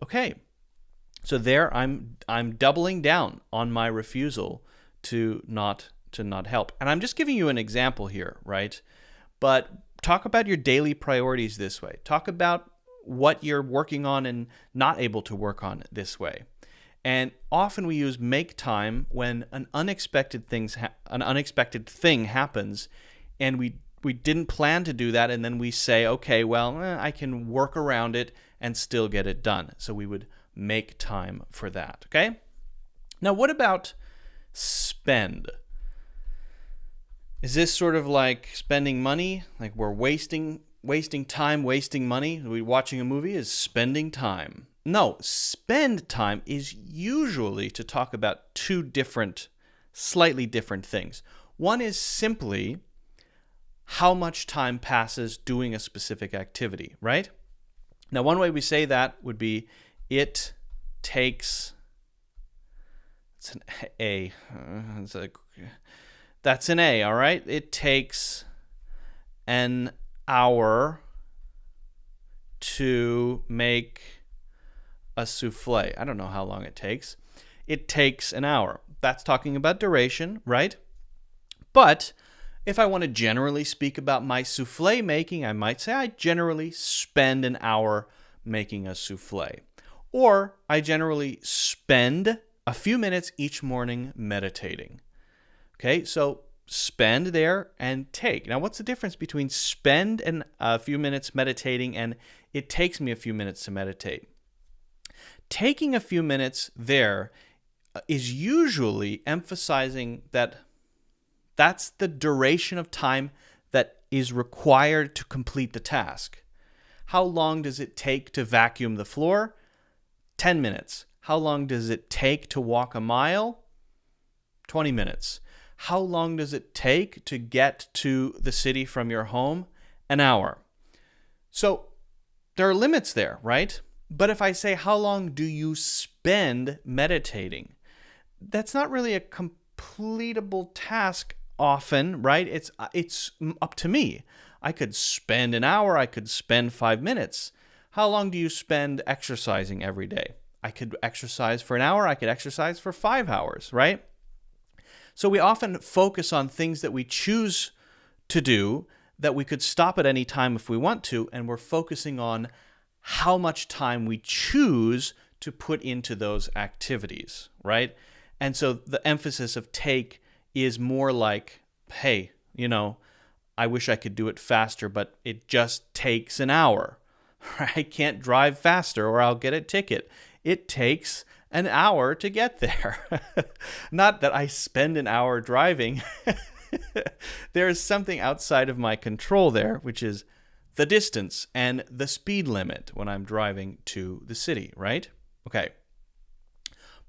Okay. So there I'm doubling down on my refusal to not help. And I'm just giving you an example here, right? But talk about your daily priorities this way. Talk about what you're working on and not able to work on this way. And often we use make time when an unexpected thing happens, and we didn't plan to do that, and then we say, okay, well, I can work around it and still get it done. So we would make time for that, okay? Now, what about spend? Is this sort of like spending money? Like we're wasting time, wasting money? Are we watching a movie? Is spending time? No, spend time is usually to talk about two slightly different things. One is simply how much time passes doing a specific activity, right? Now, one way we say that would be it takes, it's an A, that's an A, all right? It takes an hour to make a souffle. I don't know how long it takes. It takes an hour. That's talking about duration, right? But if I want to generally speak about my souffle making, I might say I generally spend an hour making a souffle. Or I generally spend a few minutes each morning meditating. Okay, so spend there and take. Now, what's the difference between spend and a few minutes meditating and it takes me a few minutes to meditate? Taking a few minutes there is usually emphasizing that that's the duration of time that is required to complete the task. How long does it take to vacuum the floor? 10 minutes. How long does it take to walk a mile? 20 minutes. How long does it take to get to the city from your home? An hour. So there are limits there, right? But if I say, how long do you spend meditating? That's not really a completable task often, right? It's up to me. I could spend an hour, I could spend 5 minutes. How long do you spend exercising every day? I could exercise for an hour, I could exercise for 5 hours, right? So we often focus on things that we choose to do that we could stop at any time if we want to, and we're focusing on how much time we choose to put into those activities, right? And so the emphasis of take is more like, hey, I wish I could do it faster, but it just takes an hour. I can't drive faster or I'll get a ticket. It takes an hour to get there. Not that I spend an hour driving. There is something outside of my control there, which is the distance and the speed limit when I'm driving to the city, right? Okay.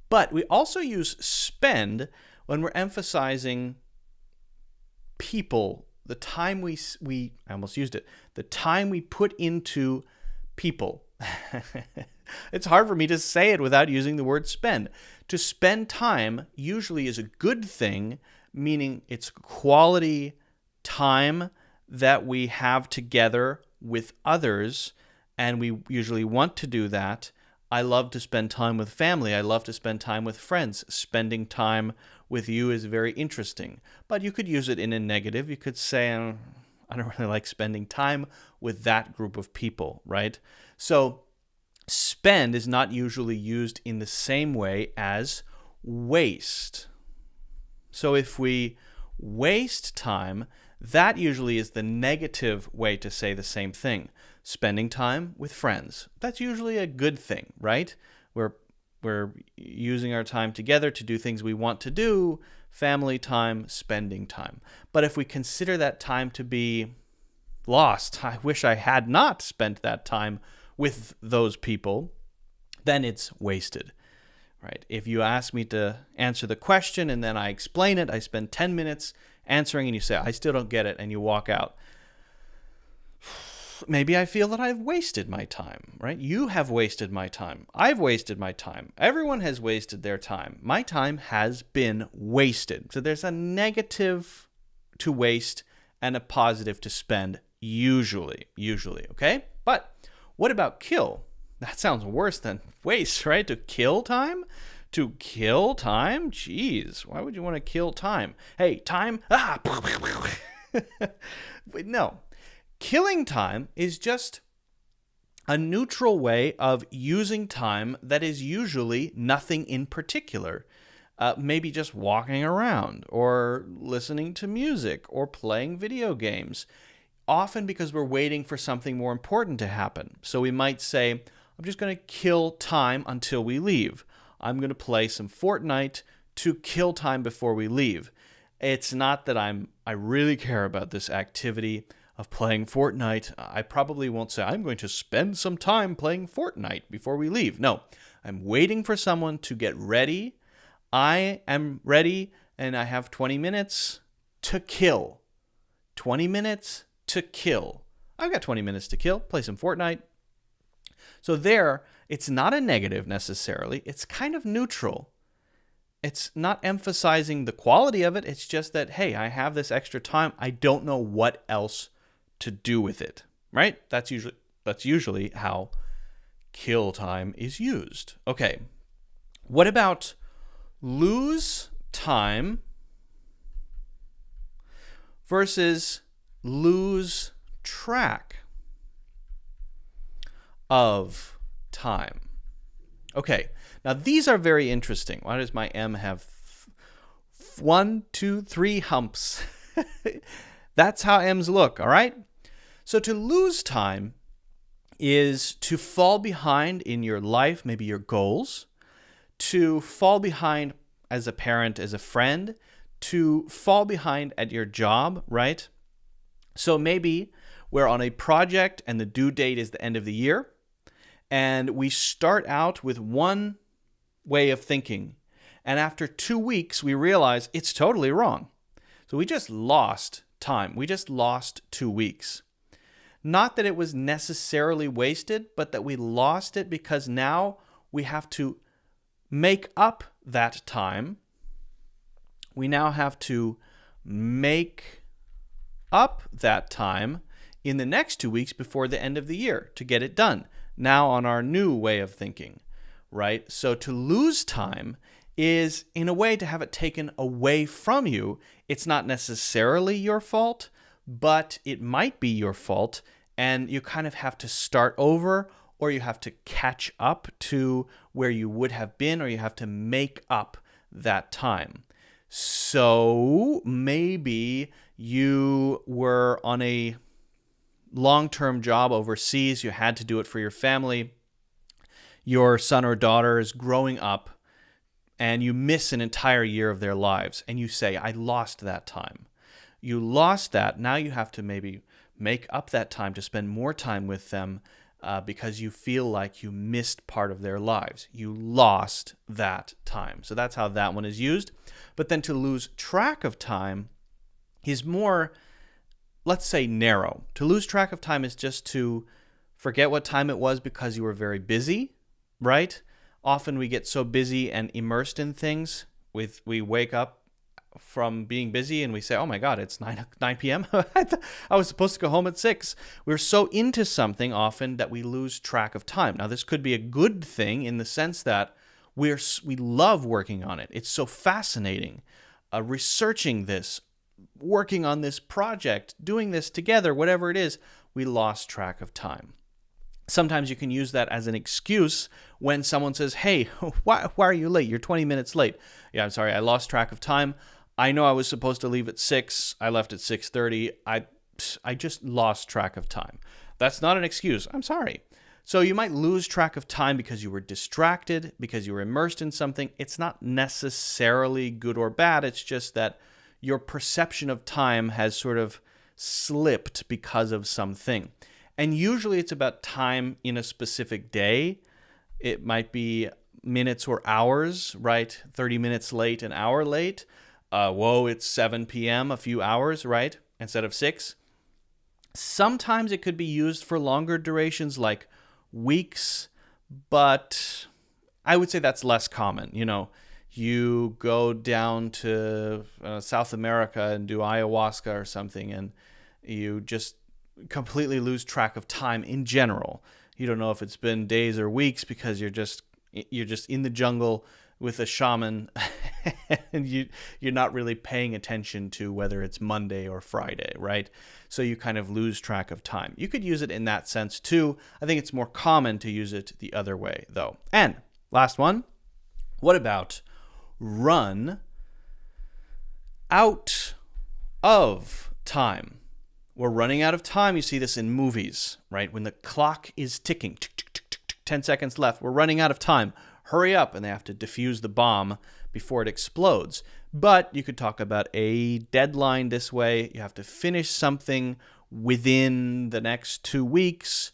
But we also use spend when we're emphasizing people, the time I almost used it, the time we put into people. It's hard for me to say it without using the word spend. To spend time usually is a good thing, meaning it's quality time that we have together with others, and we usually want to do that. I love to spend time with family. I love to spend time with friends. Spending time with you is very interesting. But you could use it in a negative. You could say, I don't really like spending time with that group of people, right? So spend is not usually used in the same way as waste. So if we waste time, that usually is the negative way to say the same thing. Spending time with friends. That's usually a good thing, right? We're using our time together to do things we want to do, family time, spending time. But if we consider that time to be lost, I wish I had not spent that time with those people, then it's wasted, right? If you ask me to answer the question and then I explain it, I spend 10 minutes answering and you say, I still don't get it, and you walk out. Maybe I feel that I've wasted my time, right? You have wasted my time. I've wasted my time. Everyone has wasted their time. My time has been wasted. So there's a negative to waste and a positive to spend, usually, okay? But what about kill? That sounds worse than waste, right? To kill time? To kill time? Jeez, why would you want to kill time? Hey, time? No. Killing time is just a neutral way of using time that is usually nothing in particular. Maybe just walking around or listening to music or playing video games. Often because we're waiting for something more important to happen. So we might say, I'm just going to kill time until we leave. I'm going to play some Fortnite to kill time before we leave. It's not that I really care about this activity of playing Fortnite. I probably won't say, I'm going to spend some time playing Fortnite before we leave. No, I'm waiting for someone to get ready. I am ready, and I have 20 minutes to kill. 20 minutes to kill. I've got 20 minutes to kill, play some Fortnite. So there, it's not a negative necessarily. It's kind of neutral. It's not emphasizing the quality of it. It's just that, hey, I have this extra time. I don't know what else to do with it, right? That's usually how kill time is used. Okay. What about lose time versus lose track of time? Okay, now these are very interesting. Why does my M have 1, 2, 3 humps? That's how M's look, all right? So to lose time is to fall behind in your life, maybe your goals, to fall behind as a parent, as a friend, to fall behind at your job, right? So maybe we're on a project and the due date is the end of the year, and we start out with one way of thinking, and after 2 weeks, we realize it's totally wrong. So we just lost time. We just lost 2 weeks. Not that it was necessarily wasted, but that we lost it because now we have to make up that time. We now have to make up that time in the next 2 weeks before the end of the year to get it done. Now on our new way of thinking, right? So to lose time is, in a way, to have it taken away from you. It's not necessarily your fault, but it might be your fault, and you kind of have to start over, or you have to catch up to where you would have been, or you have to make up that time. So maybe you were on a long-term job overseas, you had to do it for your family, your son or daughter is growing up, and you miss an entire year of their lives, and you say, I lost that time. You lost that. Now you have to maybe make up that time to spend more time with them because you feel like you missed part of their lives. You lost that time. So that's how that one is used. But then to lose track of time is more, let's say, narrow. To lose track of time is just to forget what time it was because you were very busy, right? Often we get so busy and immersed in things, we wake up from being busy and we say, oh my God, it's 9 p.m. I was supposed to go home at 6. We're so into something often that we lose track of time. Now, this could be a good thing in the sense that we love working on it. It's so fascinating, researching this, working on this project, doing this together, whatever it is, we lost track of time. Sometimes you can use that as an excuse when someone says, hey, why are you late? You're 20 minutes late. Yeah, I'm sorry, I lost track of time. I know I was supposed to leave at 6. I left at 6:30. I just lost track of time. That's not an excuse. I'm sorry. So you might lose track of time because you were distracted, because you were immersed in something. It's not necessarily good or bad. It's just that your perception of time has sort of slipped because of something. And usually it's about time in a specific day. It might be minutes or hours, right? 30 minutes late, an hour late. Whoa, it's 7 p.m., a few hours, right? Instead of 6. Sometimes it could be used for longer durations like weeks, but I would say that's less common. You know, you go down to South America and do ayahuasca or something, and you just completely lose track of time in general. You don't know if it's been days or weeks because you're just in the jungle with a shaman and you're not really paying attention to whether it's Monday or Friday, right? So you kind of lose track of time. You could use it in that sense too. I think it's more common to use it the other way though. And last one, what about run out of time? We're running out of time. You see this in movies, right? When the clock is ticking, 10 seconds left, we're running out of time. Hurry up, and they have to defuse the bomb before it explodes. But you could talk about a deadline this way. You have to finish something within the next 2 weeks.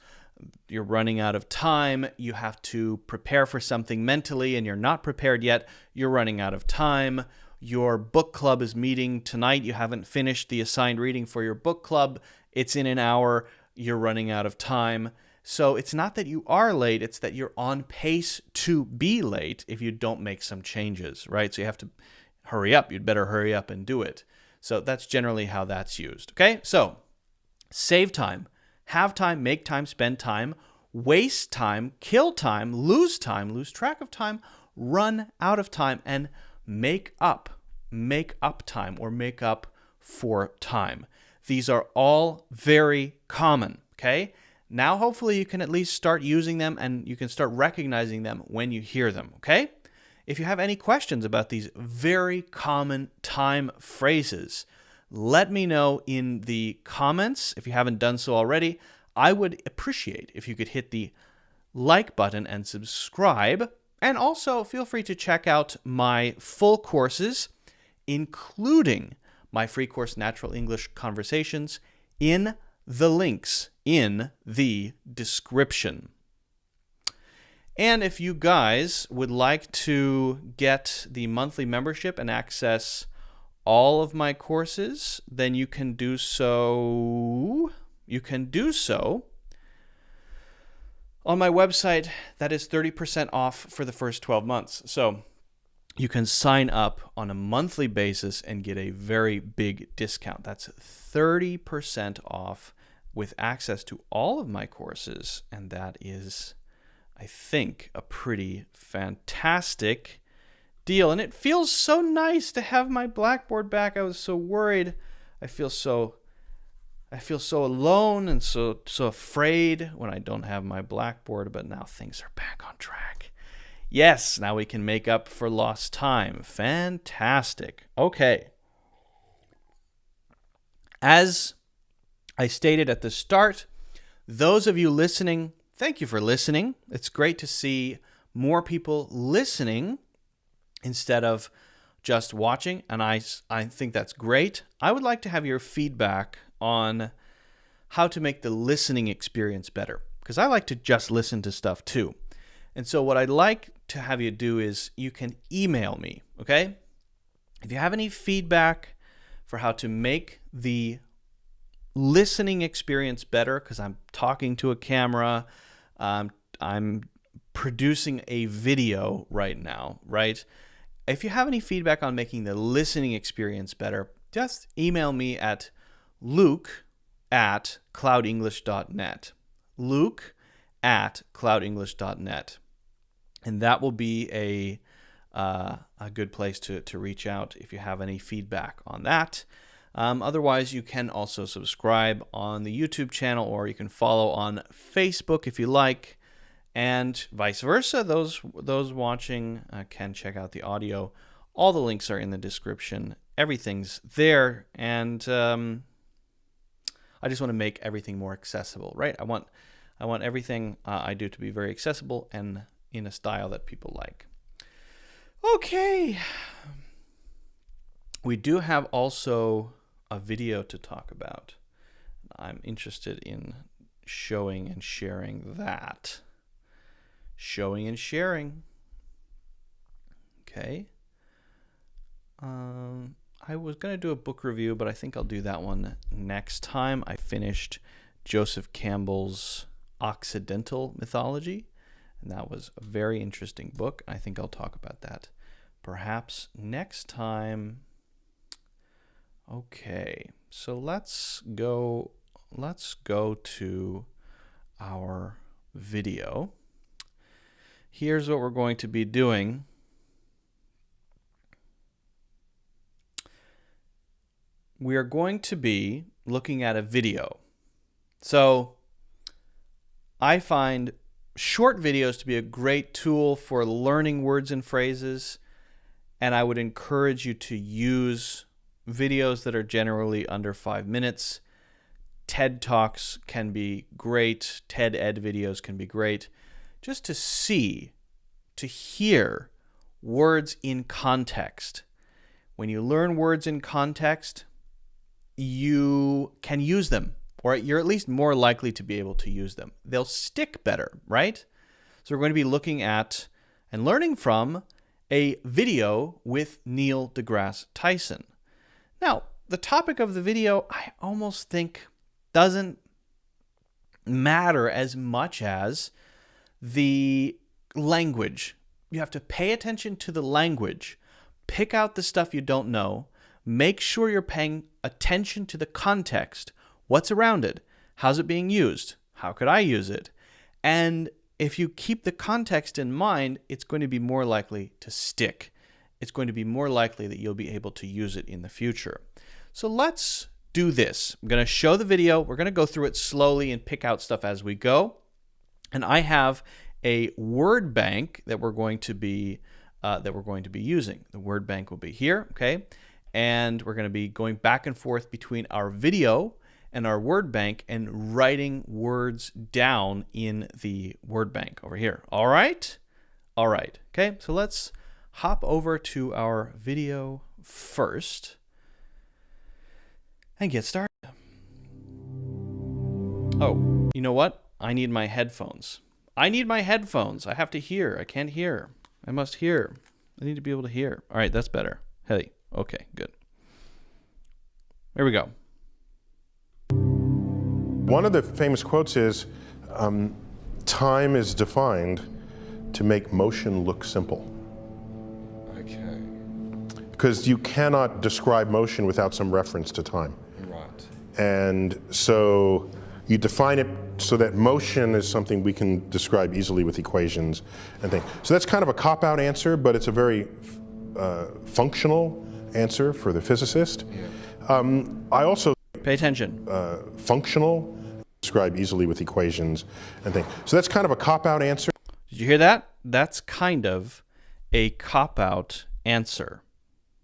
You're running out of time. You have to prepare for something mentally, and you're not prepared yet. You're running out of time. Your book club is meeting tonight. You haven't finished the assigned reading for your book club. It's in an hour. You're running out of time. So it's not that you are late, it's that you're on pace to be late if you don't make some changes, right? So you have to hurry up. You'd better hurry up and do it. So that's generally how that's used, okay? So save time, have time, make time, spend time, waste time, kill time, lose track of time, run out of time, and make up time or make up for time. These are all very common, okay? Now, hopefully, you can at least start using them and you can start recognizing them when you hear them, okay? If you have any questions about these very common time phrases, let me know in the comments. If you haven't done so already, I would appreciate if you could hit the like button and subscribe. And also, feel free to check out my full courses, including my free course, Natural English Conversations, in the links in the description. And if you guys would like to get the monthly membership and access all of my courses, then you can do so. On my website. That is 30% off for the first 12 months. So you can sign up on a monthly basis and get a very big discount. That's 30% off with access to all of my courses. And that is, I think, a pretty fantastic deal. And it feels so nice to have my Blackboard back. I was so worried. I feel so alone and so afraid when I don't have my Blackboard, but now things are back on track. Yes, now we can make up for lost time. Fantastic. Okay. As I stated at the start, those of you listening, thank you for listening. It's great to see more people listening instead of just watching, and I think that's great. I would like to have your feedback on how to make the listening experience better, because I like to just listen to stuff too. And so what I'd like to have you do is you can email me, okay? If you have any feedback for how to make the listening experience better, because I'm talking to a camera, I'm producing a video right now, right? If you have any feedback on making the listening experience better, just email me at luke@cloudenglish.net. luke@cloudenglish.net. And that will be a good place to reach out if you have any feedback on that. Otherwise, you can also subscribe on the YouTube channel, or you can follow on Facebook if you like, and vice versa. Those watching can check out the audio. All the links are in the description. Everything's there, and I just want to make everything more accessible, right? I want everything I do to be very accessible and in a style that people like. Okay. We do have also a video to talk about. I'm interested in showing and sharing that. Showing and sharing. Okay. I was going to do a book review, but I think I'll do that one next time. I finished Joseph Campbell's Occidental Mythology, and that was a very interesting book. I think I'll talk about that perhaps next time. Okay, so let's go to our video. Here's what we're going to be doing. We are going to be looking at a video. So I find short videos to be a great tool for learning words and phrases, and I would encourage you to use videos that are generally under 5 minutes. TED Talks can be great. TED Ed videos can be great. Just to see, to hear words in context. When you learn words in context, you can use them, or you're at least more likely to be able to use them. They'll stick better, right? So we're going to be looking at and learning from a video with Neil deGrasse Tyson. Now, the topic of the video, I almost think doesn't matter as much as the language. You have to pay attention to the language, pick out the stuff you don't know, make sure you're paying attention to the context. What's around it? How's it being used? How could I use it? And if you keep the context in mind, it's going to be more likely to stick. It's going to be more likely that you'll be able to use it in the future. So let's do this. I'm going to show the video. We're going to go through it slowly and pick out stuff as we go. And I have a word bank that we're going to be using. The word bank will be here, okay? And we're going to be going back and forth between our video and our word bank and writing words down in the word bank over here. All right? All right. Okay, so let's hop over to our video first and get started. Oh, you know what? I need my headphones. I need my headphones. I have to hear. I can't hear. I must hear. I need to be able to hear. All right, that's better. Hey, okay, good. There we go. One of the famous quotes is, time is defined to make motion look simple. Okay. because you cannot describe motion without some reference to time. Right. And so you define it so that motion is something we can describe easily with equations and things. So that's kind of a cop-out answer, but it's a very functional answer for the physicist. Yeah. I also Pay attention. functional, describe easily with equations and things. So that's kind of a cop-out answer. Did you hear that? That's kind of a cop-out answer.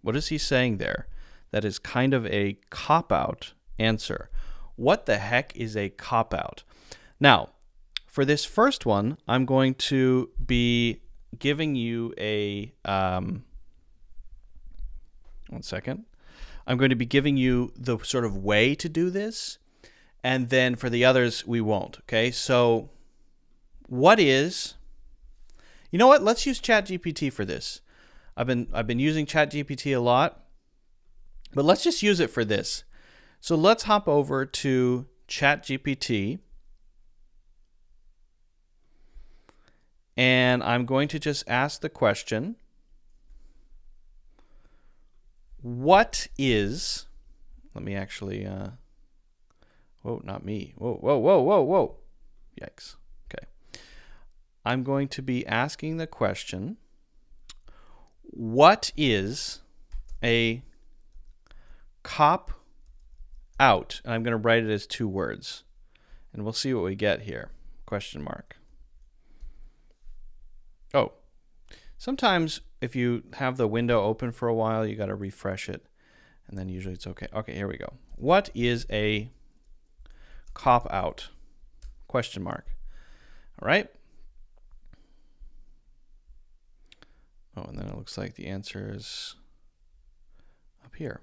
What is he saying there? That is kind of a cop-out answer. What the heck is a cop-out? Now, for this first one, I'm going to be giving you a... one second. I'm going to be giving you the sort of way to do this, and then for the others, we won't. Okay, so what is... You know what? Let's use ChatGPT for this. I've been using ChatGPT a lot, but let's just use it for this. So let's hop over to ChatGPT, and I'm going to just ask the question, what is, let me actually, whoa, not me. Whoa. Yikes. Okay. I'm going to be asking the question, what is a cop out? And I'm going to write it as 2 words. And we'll see what we get here. Question mark. Oh, sometimes if you have the window open for a while, you got to refresh it. And then usually it's okay. Okay, here we go. What is a cop out? Question mark. All right. Oh, and then it looks like the answer is up here.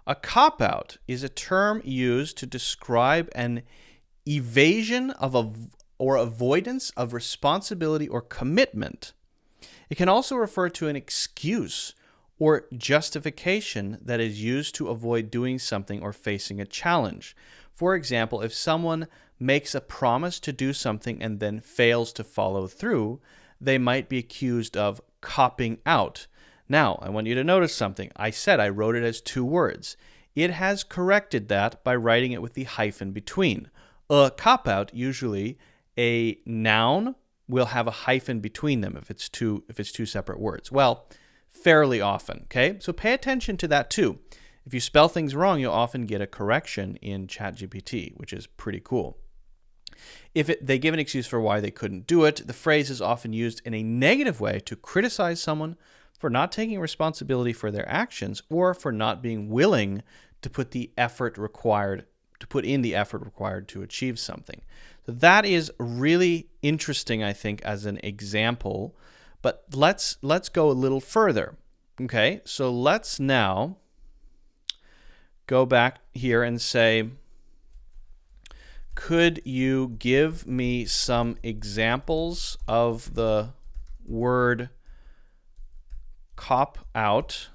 A cop-out is a term used to describe an evasion or avoidance of responsibility or commitment. It can also refer to an excuse or justification that is used to avoid doing something or facing a challenge. For example, if someone makes a promise to do something and then fails to follow through, they might be accused of copping out. Now, I want you to notice something. I said I wrote it as 2 words. It has corrected that by writing it with the hyphen between. A cop-out, usually a noun, will have a hyphen between them if it's two separate words. Well, fairly often, okay? So pay attention to that too. If you spell things wrong, you'll often get a correction in ChatGPT, which is pretty cool. If they give an excuse for why they couldn't do it, the phrase is often used in a negative way to criticize someone for not taking responsibility for their actions or for not being willing to put in the effort required to achieve something. So that is really interesting, I think, as an example. But let's go a little further. Okay, so let's now go back here and say, could you give me some examples of the word cop out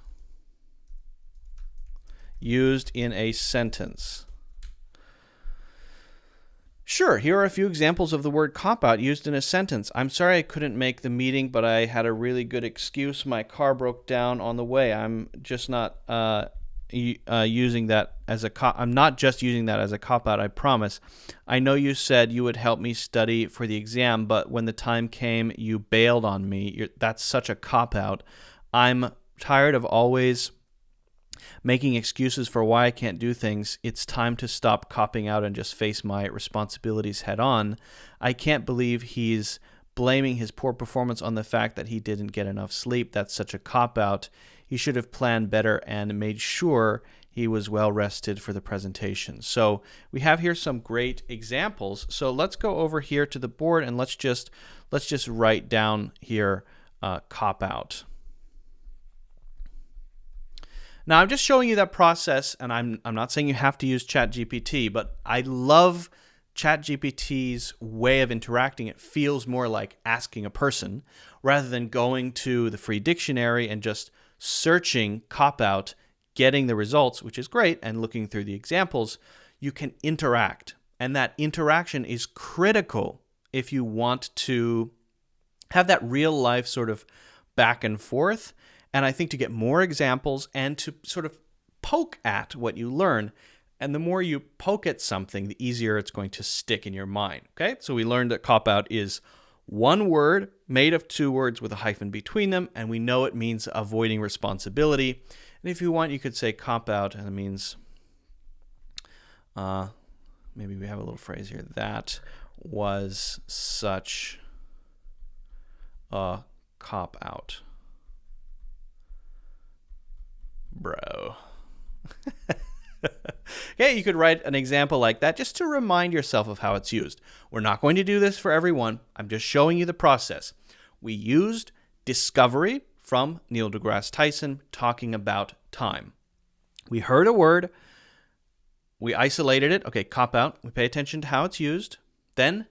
used in a sentence? Sure, here are a few examples of the word cop out used in a sentence. I'm sorry I couldn't make the meeting, but I had a really good excuse. My car broke down on the way. I'm just not using that as a I'm not just using that as a cop out, I promise. I know you said you would help me study for the exam, but when the time came, you bailed on me. That's such a cop out. I'm tired of always making excuses for why I can't do things. It's time to stop copping out and just face my responsibilities head on. I can't believe he's blaming his poor performance on the fact that he didn't get enough sleep. That's such a cop out. He should have planned better and made sure he was well rested for the presentation. So we have here some great examples. So let's go over here to the board and let's just write down here cop out. Now I'm just showing you that process, and I'm not saying you have to use ChatGPT, but I love ChatGPT's way of interacting. It feels more like asking a person rather than going to the free dictionary and just searching cop-out, getting the results, which is great, and looking through the examples. You can interact, and that interaction is critical if you want to have that real life sort of back and forth. And I think to get more examples and to sort of poke at what you learn, and the more you poke at something, the easier it's going to stick in your mind. Okay, so we learned that cop-out is one word made of two words with a hyphen between them, and we know it means avoiding responsibility. And if you want, you could say cop-out, and it means, maybe we have a little phrase here, that was such a cop-out. Bro. Okay, you could write an example like that just to remind yourself of how it's used. We're not going to do this for everyone. I'm just showing you the process. We used discovery from Neil deGrasse Tyson talking about time. We heard a word. We isolated it. Okay, cop out. We pay attention to how it's used. Then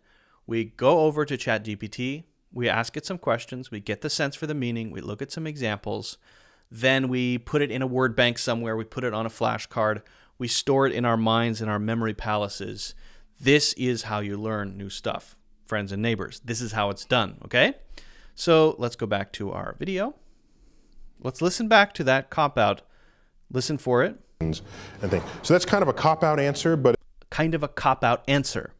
we go over to ChatGPT. We ask it some questions. We get the sense for the meaning. We look at some examples. Then we put it in a word bank somewhere. We put it on a flashcard. We store it in our minds, in our memory palaces. This is how you learn new stuff, friends and neighbors. This is how it's done, okay? So let's go back to our video. Let's listen back to that cop-out. Listen for it. And think. So that's kind of a cop-out answer, but... Kind of a cop-out answer.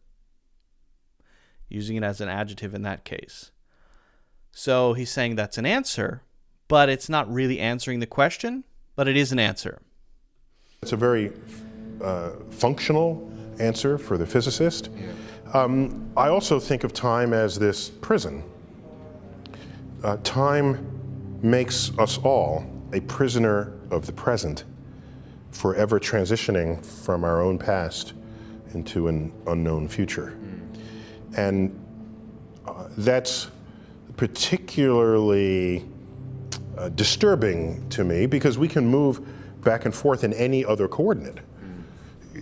Using it as an adjective in that case. So he's saying that's an answer, but it's not really answering the question, but it is an answer. It's a very functional answer for the physicist. I also think of time as this prison. Time makes us all a prisoner of the present, forever transitioning from our own past into an unknown future. And that's particularly disturbing to me because we can move back and forth in any other coordinate.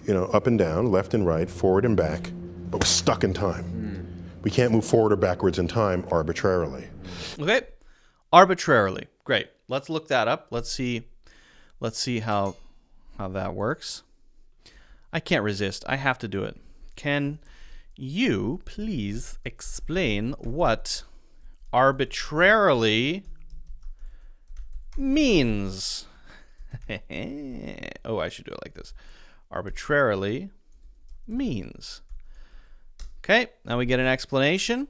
You know, up and down, left and right, forward and back, but we're stuck in time. We can't move forward or backwards in time arbitrarily. Okay, arbitrarily. Great. Let's look that up. Let's see how that works. I can't resist. I have to do it. Can you please explain what arbitrarily means? Oh, I should do it like this. Arbitrarily means. Okay, now we get an explanation.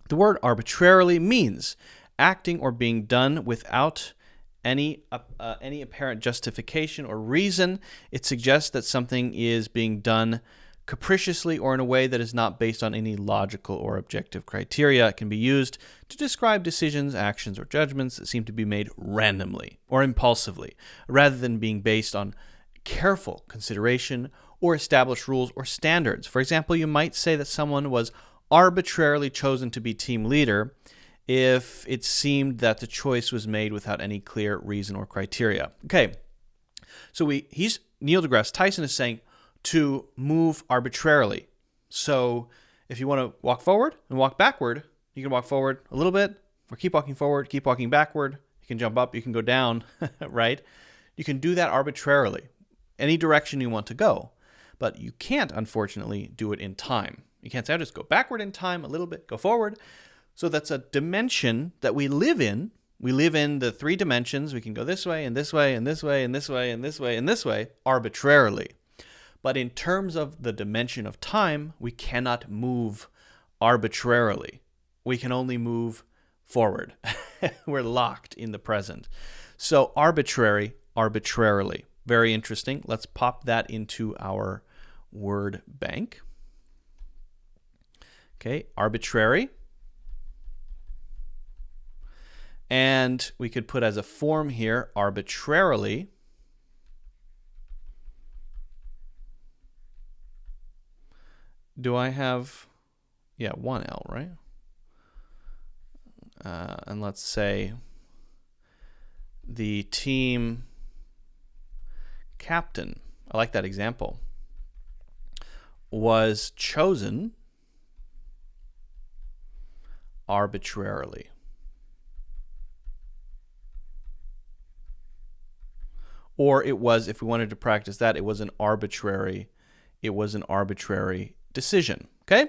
The word arbitrarily means acting or being done without any apparent justification or reason. It suggests that something is being done capriciously or in a way that is not based on any logical or objective criteria. It can be used to describe decisions, actions, or judgments that seem to be made randomly or impulsively, rather than being based on careful consideration or established rules or standards. For example, you might say that someone was arbitrarily chosen to be team leader if it seemed that the choice was made without any clear reason or criteria. Okay, so Neil deGrasse Tyson is saying to move arbitrarily. So if you want to walk forward and walk backward, you can walk forward a little bit, or keep walking forward, keep walking backward. You can jump up, you can go down, right? You can do that arbitrarily, any direction you want to go. But you can't, unfortunately, do it in time. You can't say, I'll just go backward in time a little bit, go forward. So that's a dimension that we live in. We live in the three dimensions. We can go this way and this way and this way and this way and this way and this way arbitrarily. But in terms of the dimension of time, we cannot move arbitrarily. We can only move forward. We're locked in the present. So arbitrary, arbitrarily. Very interesting. Let's pop that into our word bank. Okay, arbitrary. And we could put as a form here, arbitrarily. Do I have, one L, right? And let's say the team captain, I like that example, was chosen arbitrarily. Or it was, if we wanted to practice that, it was an arbitrary decision. Okay?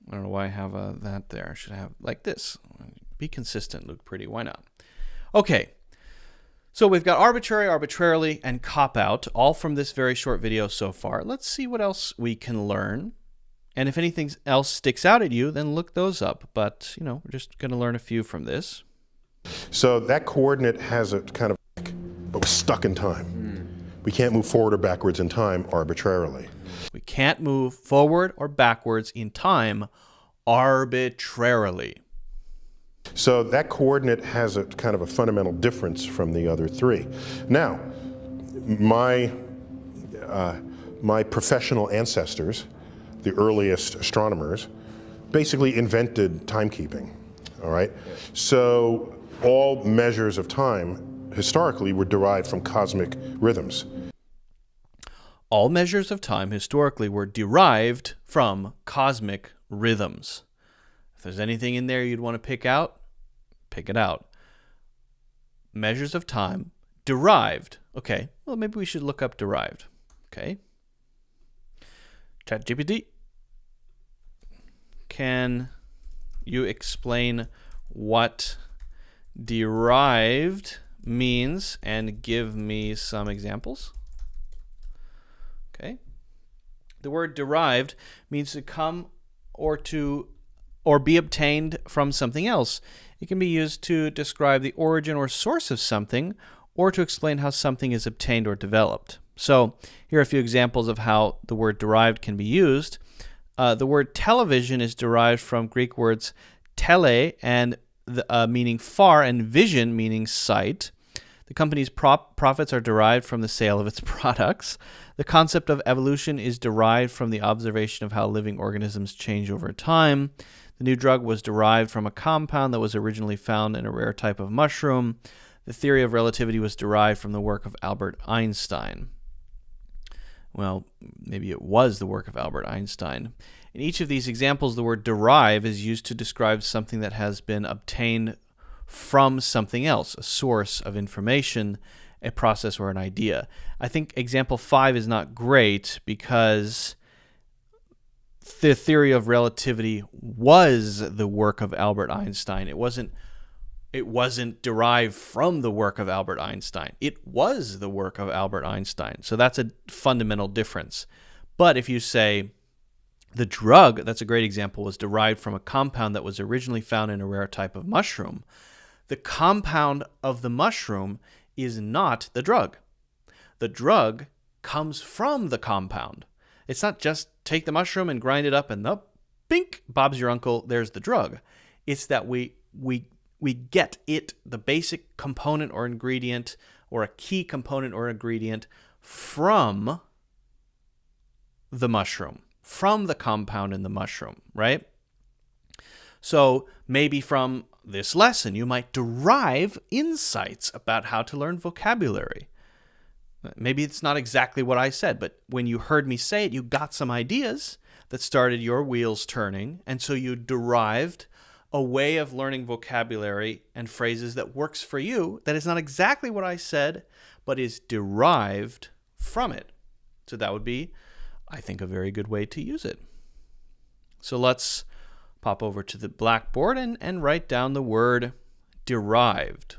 I don't know why I have that there. I should have like this. Be consistent, Luke Pretty. Why not? Okay. So we've got arbitrary, arbitrarily, and cop-out, all from this very short video so far. Let's see what else we can learn. And if anything else sticks out at you, then look those up. But, you know, we're just going to learn a few from this. So that coordinate has a kind of, but we're stuck in time. We can't move forward or backwards in time arbitrarily. We can't move forward or backwards in time arbitrarily. So that coordinate has a kind of a fundamental difference from the other three. Now, my professional ancestors, the earliest astronomers, basically invented timekeeping, all right? So all measures of time historically were derived from cosmic rhythms. All measures of time historically were derived from cosmic rhythms. If there's anything in there you'd want to pick out, pick it out. Measures of time derived. Okay, well, maybe we should look up derived. Okay. ChatGPT, can you explain what derived means and give me some examples? Okay. The word derived means to come or be obtained from something else. It can be used to describe the origin or source of something, or to explain how something is obtained or developed. So here are a few examples of how the word derived can be used. The word television is derived from Greek words tele, and meaning far, and vision, meaning sight. The company's profits are derived from the sale of its products. The concept of evolution is derived from the observation of how living organisms change over time. The new drug was derived from a compound that was originally found in a rare type of mushroom. The theory of relativity was derived from the work of Albert Einstein. Well, maybe it was the work of Albert Einstein. In each of these examples, the word derive is used to describe something that has been obtained from something else, a source of information, a process, or an idea. I think example 5 is not great because the theory of relativity was the work of Albert Einstein. It wasn't derived from the work of Albert Einstein. It was the work of Albert Einstein. So that's a fundamental difference. But if you say the drug, that's a great example, was derived from a compound that was originally found in a rare type of mushroom, the compound of the mushroom is not the drug. The drug comes from the compound. It's not just take the mushroom and grind it up and bink, Bob's your uncle, there's the drug. It's that we get it, the basic component or ingredient, or a key component or ingredient, from the mushroom, from the compound in the mushroom, right? So maybe from this lesson, you might derive insights about how to learn vocabulary. Maybe it's not exactly what I said, but when you heard me say it, you got some ideas that started your wheels turning, and so you derived a way of learning vocabulary and phrases that works for you, that is not exactly what I said, but is derived from it. So that would be, I think, a very good way to use it. So let's pop over to the blackboard and write down the word derived.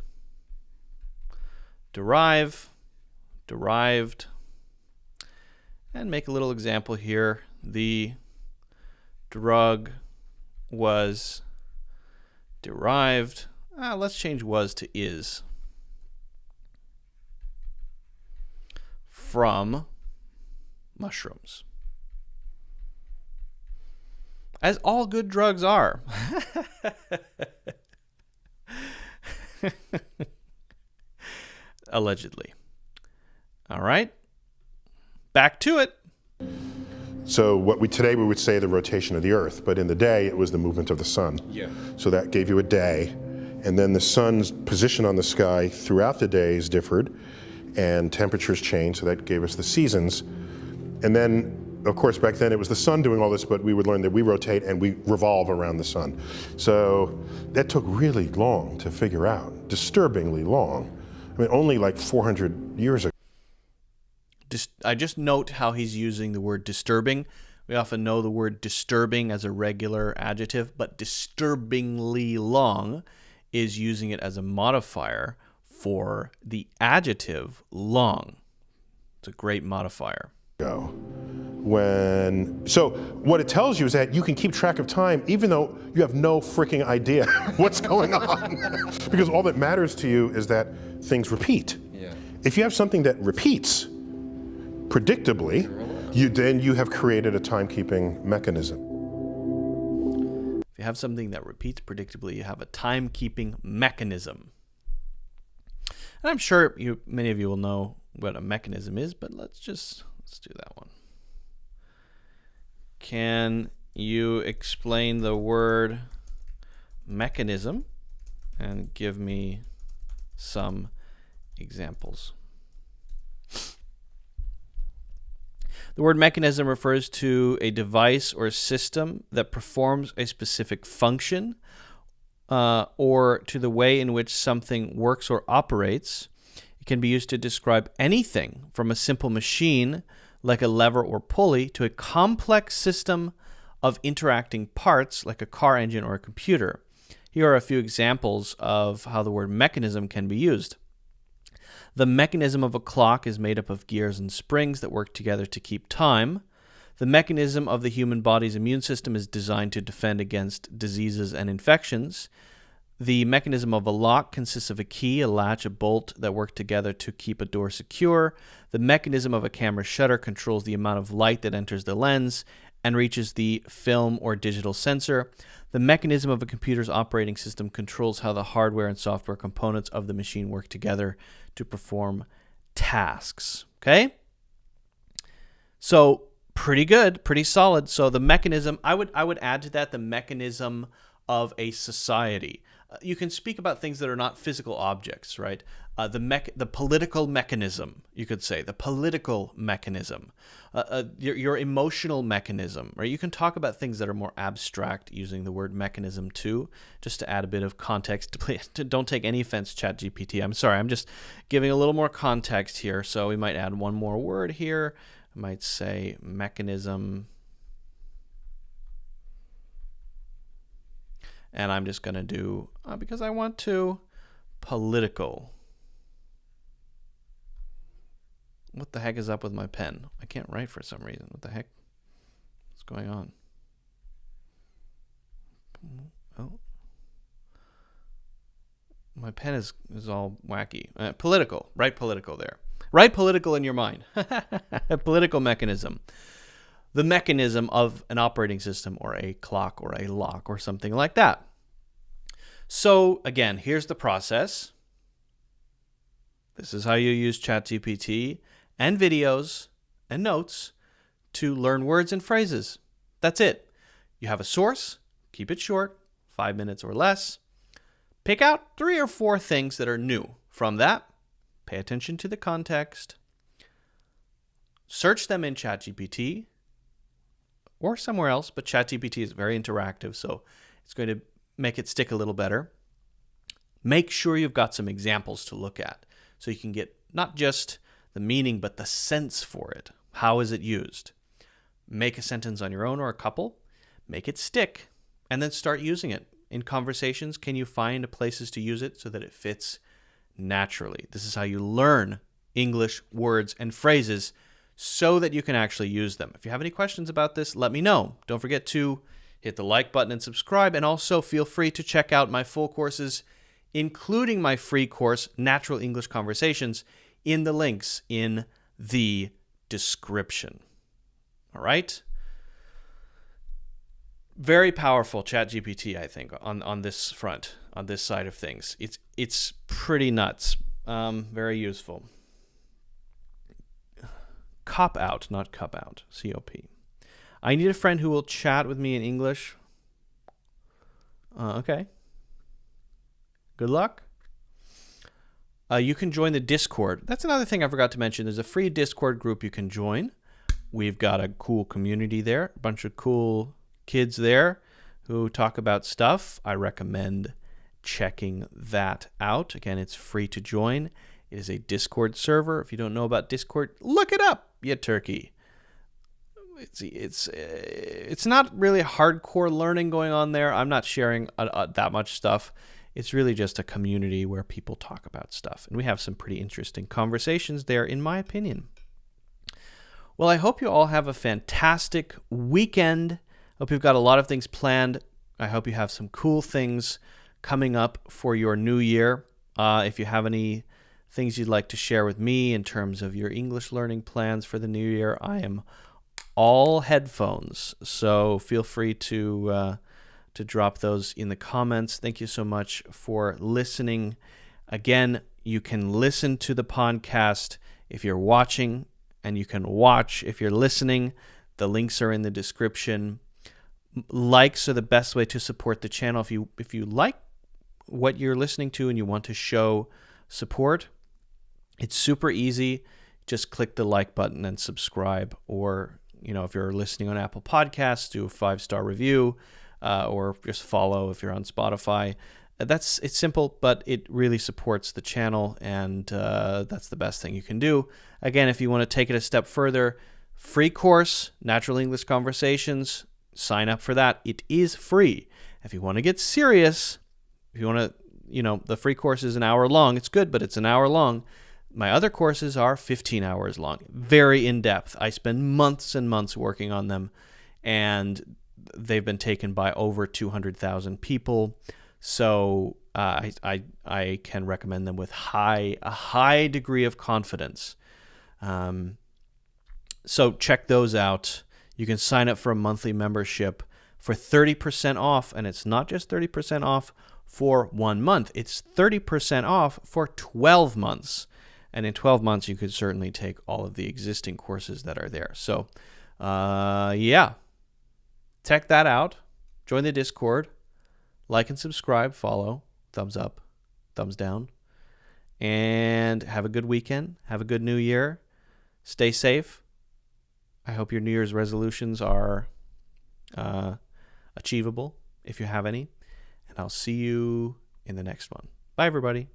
Derive, derived, and make a little example here. The drug was derived. Let's change was to is. From mushrooms. As all good drugs are. Allegedly. All right. Back to it. So today we would say the rotation of the Earth, but in the day it was the movement of the sun. Yeah. So that gave you a day, and then the sun's position on the sky throughout the days differed, and temperatures changed, so that gave us the seasons. And then, of course, back then it was the sun doing all this, but we would learn that we rotate and we revolve around the sun. So that took really long to figure out, disturbingly long. I mean, only like 400 years ago. I just note how he's using the word disturbing. We often know the word disturbing as a regular adjective, but disturbingly long is using it as a modifier for the adjective long. It's a great modifier. So what it tells you is that you can keep track of time even though you have no freaking idea what's going on. Because all that matters to you is that things repeat. Yeah. If you have something that repeats predictably, then you have created a timekeeping mechanism. If you have something that repeats predictably, you have a timekeeping mechanism. And I'm sure many of you will know what a mechanism is, but let's do that one. Can you explain the word mechanism and give me some examples? The word mechanism refers to a device or system that performs a specific function or to the way in which something works or operates. It can be used to describe anything from a simple machine like a lever or pulley to a complex system of interacting parts like a car engine or a computer. Here are a few examples of how the word mechanism can be used. The mechanism of a clock is made up of gears and springs that work together to keep time. The mechanism of the human body's immune system is designed to defend against diseases and infections. The mechanism of a lock consists of a key, a latch, a bolt that work together to keep a door secure. The mechanism of a camera shutter controls the amount of light that enters the lens and reaches the film or digital sensor. The mechanism of a computer's operating system controls how the hardware and software components of the machine work together to perform tasks. Okay? So pretty good, pretty solid. So the mechanism, I would add to that the mechanism of a society. You can speak about things that are not physical objects, right? The political mechanism, you could say, the political mechanism, your emotional mechanism, right? You can talk about things that are more abstract using the word mechanism too, just to add a bit of context. Please don't take any offense, ChatGPT. I'm sorry, I'm just giving a little more context here. So we might add one more word here. I might say mechanism. And I'm just going to do, because I want to, political. What the heck is up with my pen? I can't write for some reason. What the heck? What's going on? Oh. My pen is all wacky. Political. Write political there. Write political in your mind. A political mechanism. The mechanism of an operating system or a clock or a lock or something like that. So again, here's the process. This is how you use ChatGPT and videos and notes to learn words and phrases. That's it. You have a source, keep it short, 5 minutes or less. Pick out 3 or 4 things that are new. From that, pay attention to the context. Search them in ChatGPT or somewhere else, but ChatGPT is very interactive, so it's going to make it stick a little better. Make sure you've got some examples to look at so you can get not just the meaning, but the sense for it. How is it used? Make a sentence on your own or a couple, make it stick, and then start using it. In conversations, can you find places to use it so that it fits naturally? This is how you learn English words and phrases so that you can actually use them. If you have any questions about this, let me know. Don't forget to hit the like button and subscribe, and also feel free to check out my full courses, including my free course, Natural English Conversations, in the links in the description. All right? Very powerful ChatGPT, I think, on this front, on this side of things. It's pretty nuts. Very useful. Cop out, not cup out. C-O-P. I need a friend who will chat with me in English. Okay. Good luck. You can join the Discord. That's another thing I forgot to mention. There's a free Discord group you can join. We've got a cool community there, a bunch of cool kids there who talk about stuff. I recommend checking that out. Again, it's free to join. It is a Discord server. If you don't know about Discord, look it up, you turkey. It's not really hardcore learning going on there. I'm not sharing that much stuff. It's really just a community where people talk about stuff. And we have some pretty interesting conversations there, in my opinion. Well, I hope you all have a fantastic weekend. Hope you've got a lot of things planned. I hope you have some cool things coming up for your new year. If you have any things you'd like to share with me in terms of your English learning plans for the new year, I am all headphones. So feel free to drop those in the comments. Thank you so much for listening. Again, you can listen to the podcast if you're watching, and you can watch if you're listening. The links are in the description. Likes are the best way to support the channel. If you like what you're listening to and you want to show support, it's super easy. Just click the like button and subscribe. Or, if you're listening on Apple Podcasts, do a 5-star review, or just follow if you're on Spotify. It's simple, but it really supports the channel, and that's the best thing you can do. Again, if you want to take it a step further, free course, Natural English Conversations, sign up for that. It is free. If you want to get serious, if you want to, the free course is an hour long. It's good, but it's an hour long. My other courses are 15 hours long, very in-depth. I spend months and months working on them, and they've been taken by over 200,000 people. So I can recommend them with a high degree of confidence. So check those out. You can sign up for a monthly membership for 30% off, and it's not just 30% off for 1 month. It's 30% off for 12 months. And in 12 months, you could certainly take all of the existing courses that are there. So, check that out. Join the Discord. Like and subscribe, follow, thumbs up, thumbs down. And have a good weekend. Have a good new year. Stay safe. I hope your New Year's resolutions are achievable, if you have any. And I'll see you in the next one. Bye, everybody.